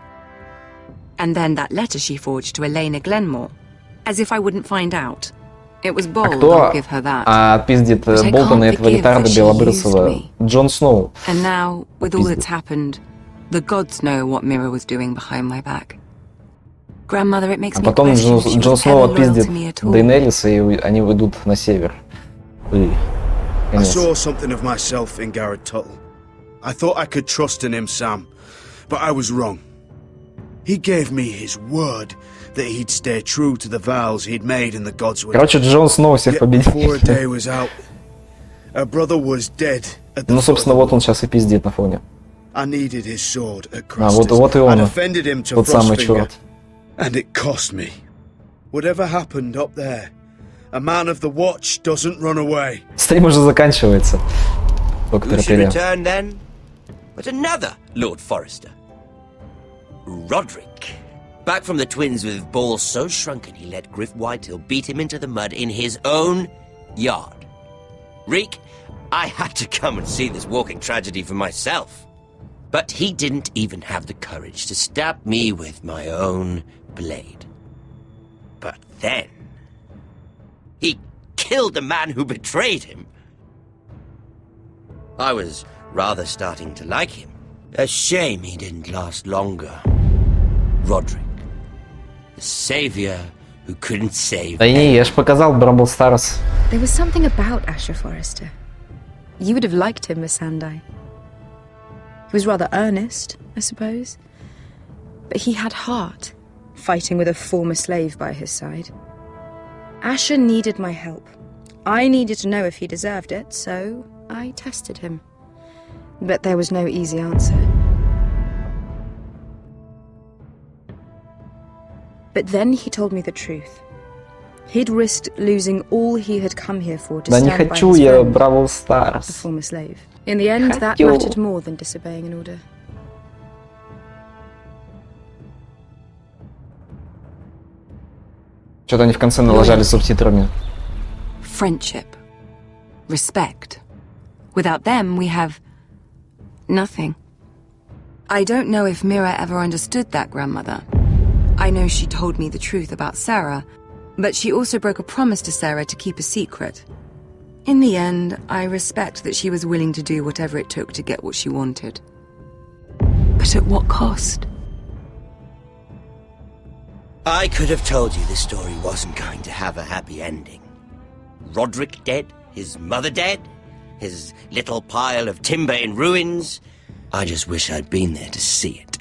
And then that letter she forged to Elena Glenmore, as if I wouldn't find out. It was bold, I'll give her that. Отпиздит Болтона и этого летарда белобрысого? Джон Сноу. And now, with all that's happened, the gods know what Mira was doing behind my back. Grandmother, it makes me потом question if she Джон was Сноу ever loyal отпиздит to me at all. Дейенериса, и они уйдут на север. I saw something of myself in Garrett Tuttle. I thought I could trust in him, Sam, but I was wrong. He gave me his word that he'd stay true to the vows he'd made in the God's will. Короче, Джон Сноу всех победил. Before a day was out, a brother was dead at the Ну, собственно, вот он сейчас и пиздит на фоне. I needed his sword at Вот и он, I'd offended him to тот самый Frostfinger, черт. and it cost me. Whatever happened up there, a man of the watch doesn't run away. Стрим уже заканчивается. Who should return then? But another Lord Forrester. Roderick. Back from the twins with balls so shrunken he let Griff Whitehill beat him into the mud in his own yard. Reek, I had to come and see this walking tragedy for myself. But he didn't even have the courage to stab me with my own blade. But then, he killed the man who betrayed him. I was rather starting to like him. A shame he didn't last longer. Roderick. The savior who couldn't save. Да не, я ж показал Брамбл Старс. There was something about Asher Forrester. You would have liked him, Miss Sandai. He was rather earnest, I suppose. But he had heart, fighting with a former slave by his side. Asher needed my help. I needed to know if he deserved it, so I tested him. But there was no easy answer. But then he told me the truth. He'd risked losing all he had come here for to Да не stand by хочу his я friend, Бравл the Старс. former slave. In the end, that Хочу. mattered more than disobeying an order. Что-то они в конце налажали субтитрами. Friendship. Respect. Without them, we have nothing. I don't know if Mira ever understood that, Grandmother. I know she told me the truth about Sarah, but she also broke a promise to Sarah to keep a secret. In the end, I respect that she was willing to do whatever it took to get what she wanted. But at what cost? I could have told you this story wasn't going to have a happy ending. Roderick dead, his mother dead, his little pile of timber in ruins. I just wish I'd been there to see it.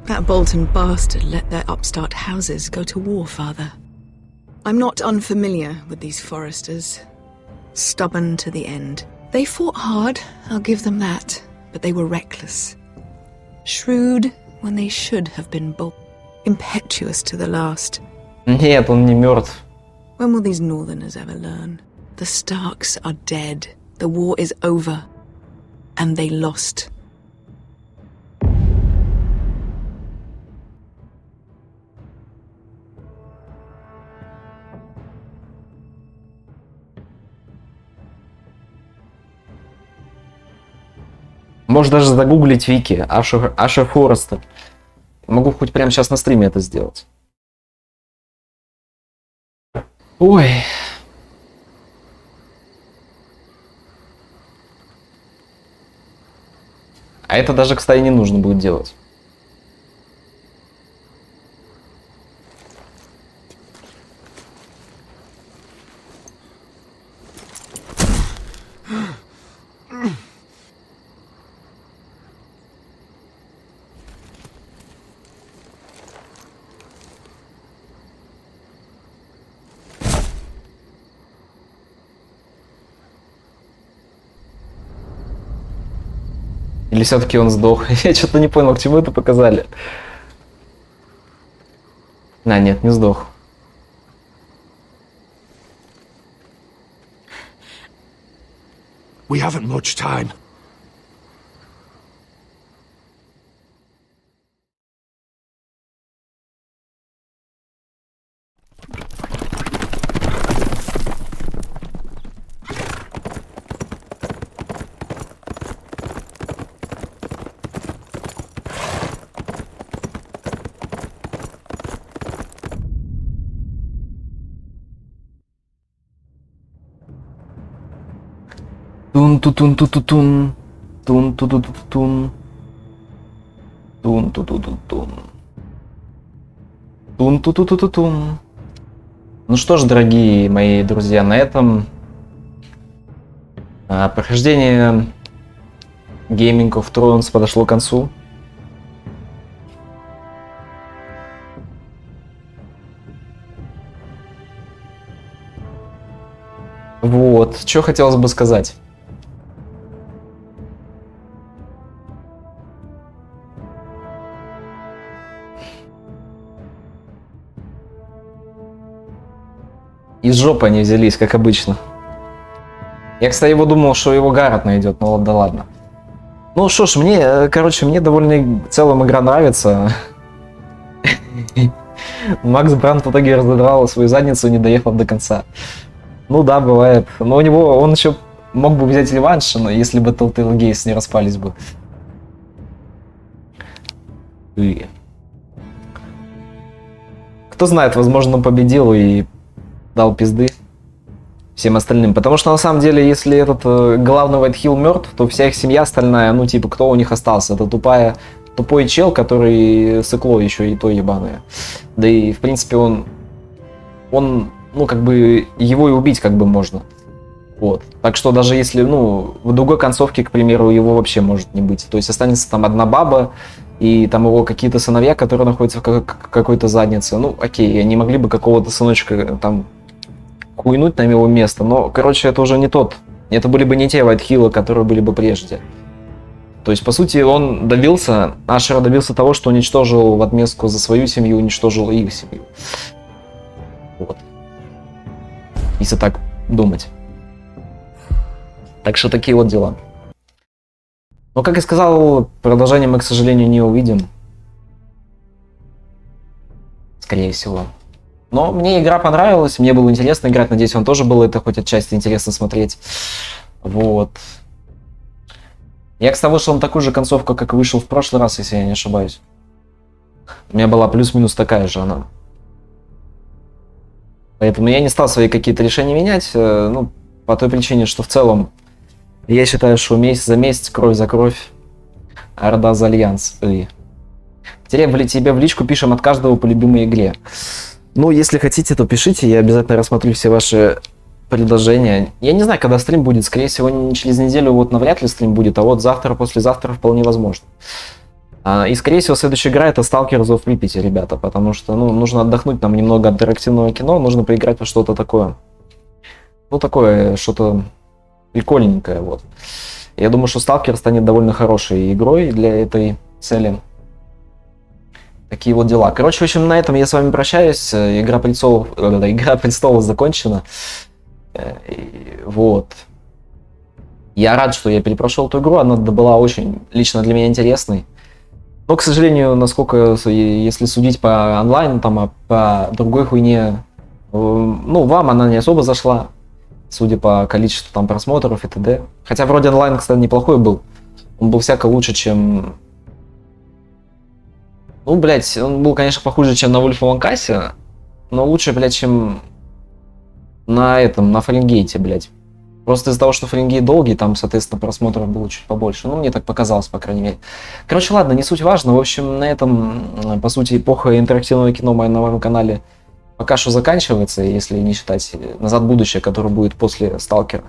That Bolton bastard let their upstart houses go to war, Father. I'm not unfamiliar with these Forresters. Stubborn to the end. They fought hard, I'll give them that, but they were reckless. Shrewd when they should have been bold. Impetuous to the last. Нет, он не мертв. When will these Northerners ever learn? The Starks are dead. The war is over. And they lost. Можешь даже загуглить Вики, Ашер Форрестер. Могу хоть прямо сейчас на стриме это сделать. Ой. А это даже, кстати, не нужно будет делать. Или все-таки он сдох? Я что-то не понял, к чему это показали. А, нет, не сдох. We haven't much time. Тун-ту-тун-ту-тун. Тун-ту-ту-ту-тун. Тун-ту-ту-ту-тун. Тун-ту-ту-ту-тун. Ну что ж, дорогие мои друзья, на этом прохождение Gaming of Thrones подошло к концу. Вот, что хотелось бы сказать. Из жопы они взялись, как обычно. Я, кстати, думал, что его Гаррет найдет, но да ладно. Ну что ж, мне довольно в целом игра нравится. Макс Брандт в итоге разодрал свою задницу, не доехав до конца. Ну да, бывает. Но у него, он еще мог бы взять реванш, но если бы Telltale Games не распались бы. Кто знает, возможно, он победил и дал пизды всем остальным. Потому что на самом деле, если этот главный White Hill мертв, то вся их семья остальная, ну типа, кто у них остался? Это тупой чел, который сыкло еще и то ебаное. Да и в принципе он, ну как бы его и убить как бы можно. Вот. Так что даже если, ну, в другой концовке, к примеру, его вообще может не быть. То есть останется там одна баба, и там его какие-то сыновья, которые находятся в какой-то заднице. Ну, окей, они могли бы какого-то сыночка там хуйнуть на его место, но, короче, это уже не тот. Это были бы не те White Hill, которые были бы прежде. То есть, по сути, он добился, Ашер добился того, что уничтожил в отместку за свою семью, уничтожил и их семью. Вот. Если так думать. Так что такие вот дела. Но, как я сказал, продолжение мы, к сожалению, не увидим. Скорее всего. Но мне игра понравилась, мне было интересно играть, надеюсь, вам тоже было это хоть отчасти интересно смотреть. Вот. Я, кстати, вышел на такую же концовку, как вышел в прошлый раз, если я не ошибаюсь. У меня была плюс-минус такая же она. Поэтому я не стал свои какие-то решения менять, ну, по той причине, что в целом я считаю, что месяц за месяц, кровь за кровь, орда за альянс. Тебе в личку пишем от каждого по любимой игре. Ну, если хотите, то пишите, я обязательно рассмотрю все ваши предложения. Я не знаю, когда стрим будет, скорее всего, не через неделю вот навряд ли стрим будет, а вот завтра, послезавтра вполне возможно. И, скорее всего, следующая игра — это Stalker of Pripyat, ребята, потому что, ну, нужно отдохнуть нам немного от интерактивного кино, нужно поиграть во что-то такое. Ну, такое, что-то прикольненькое, вот. Я думаю, что Stalker станет довольно хорошей игрой для этой цели. Такие вот дела. Короче, в общем, на этом я с вами прощаюсь. Игра престолов закончена. Вот. Я рад, что я перепрошел эту игру. Она была очень лично для меня интересной. Но, к сожалению, насколько, если судить по онлайну, там, по другой хуйне, ну, вам она не особо зашла, судя по количеству там просмотров и т.д. Хотя вроде онлайн, кстати, неплохой был. Он был всяко лучше, чем... Ну, блять, он был, конечно, похуже, чем на Wolf Among, но лучше, блять, чем на Фаренгейте, блять. Просто из-за того, что Фаренгейт долгий, там, соответственно, просмотров было чуть побольше. Ну, мне так показалось, по крайней мере. Короче, ладно, не суть важно. В общем, на этом, по сути, эпоха интерактивного кино на моем канале пока что заканчивается, если не считать «Назад в будущее», который будет после Сталкера.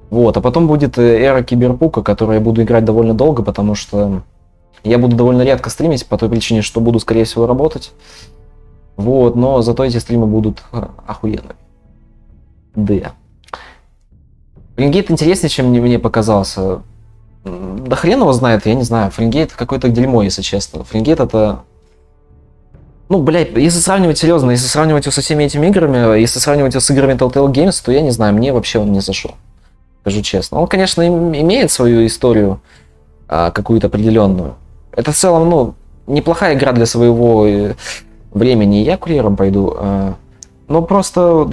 Вот, а потом будет эра Киберпука, которую я буду играть довольно долго, потому что я буду довольно редко стримить, по той причине, что буду, скорее всего, работать. Вот, но зато эти стримы будут охуенные. Да. Фаренгейт интереснее, чем мне показался. Да хрен его знает, я не знаю. Фаренгейт какое-то дерьмо, если честно. Фаренгейт это... Ну, блядь, если сравнивать серьезно, если сравнивать его со всеми этими играми, если сравнивать его с играми Telltale Games, то я не знаю, мне вообще он не зашел. Скажу честно. Он, конечно, имеет свою историю какую-то определенную. Это в целом, ну, неплохая игра для своего времени. Я курьером пойду. Но просто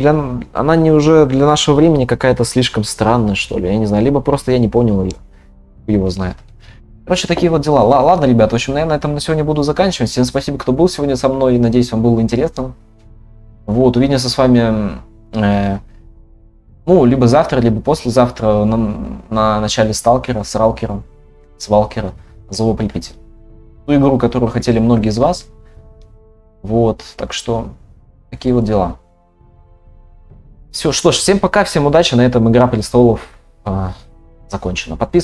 она не уже для нашего времени какая-то слишком странная, что ли. Я не знаю. Либо просто я не понял ее. Его знает. Короче, такие вот дела. Ладно, ребят, в общем, наверное, на этом на сегодня буду заканчивать. Всем спасибо, кто был сегодня со мной. Надеюсь, вам было интересно. Вот, увидимся с вами Ну, либо завтра, либо послезавтра на начале Сталкера, Свалкера назову Припять. Ту игру, которую хотели многие из вас. Вот, так что такие вот дела. Все, что ж, всем пока, всем удачи. На этом Игра престолов закончена. Подписывайтесь.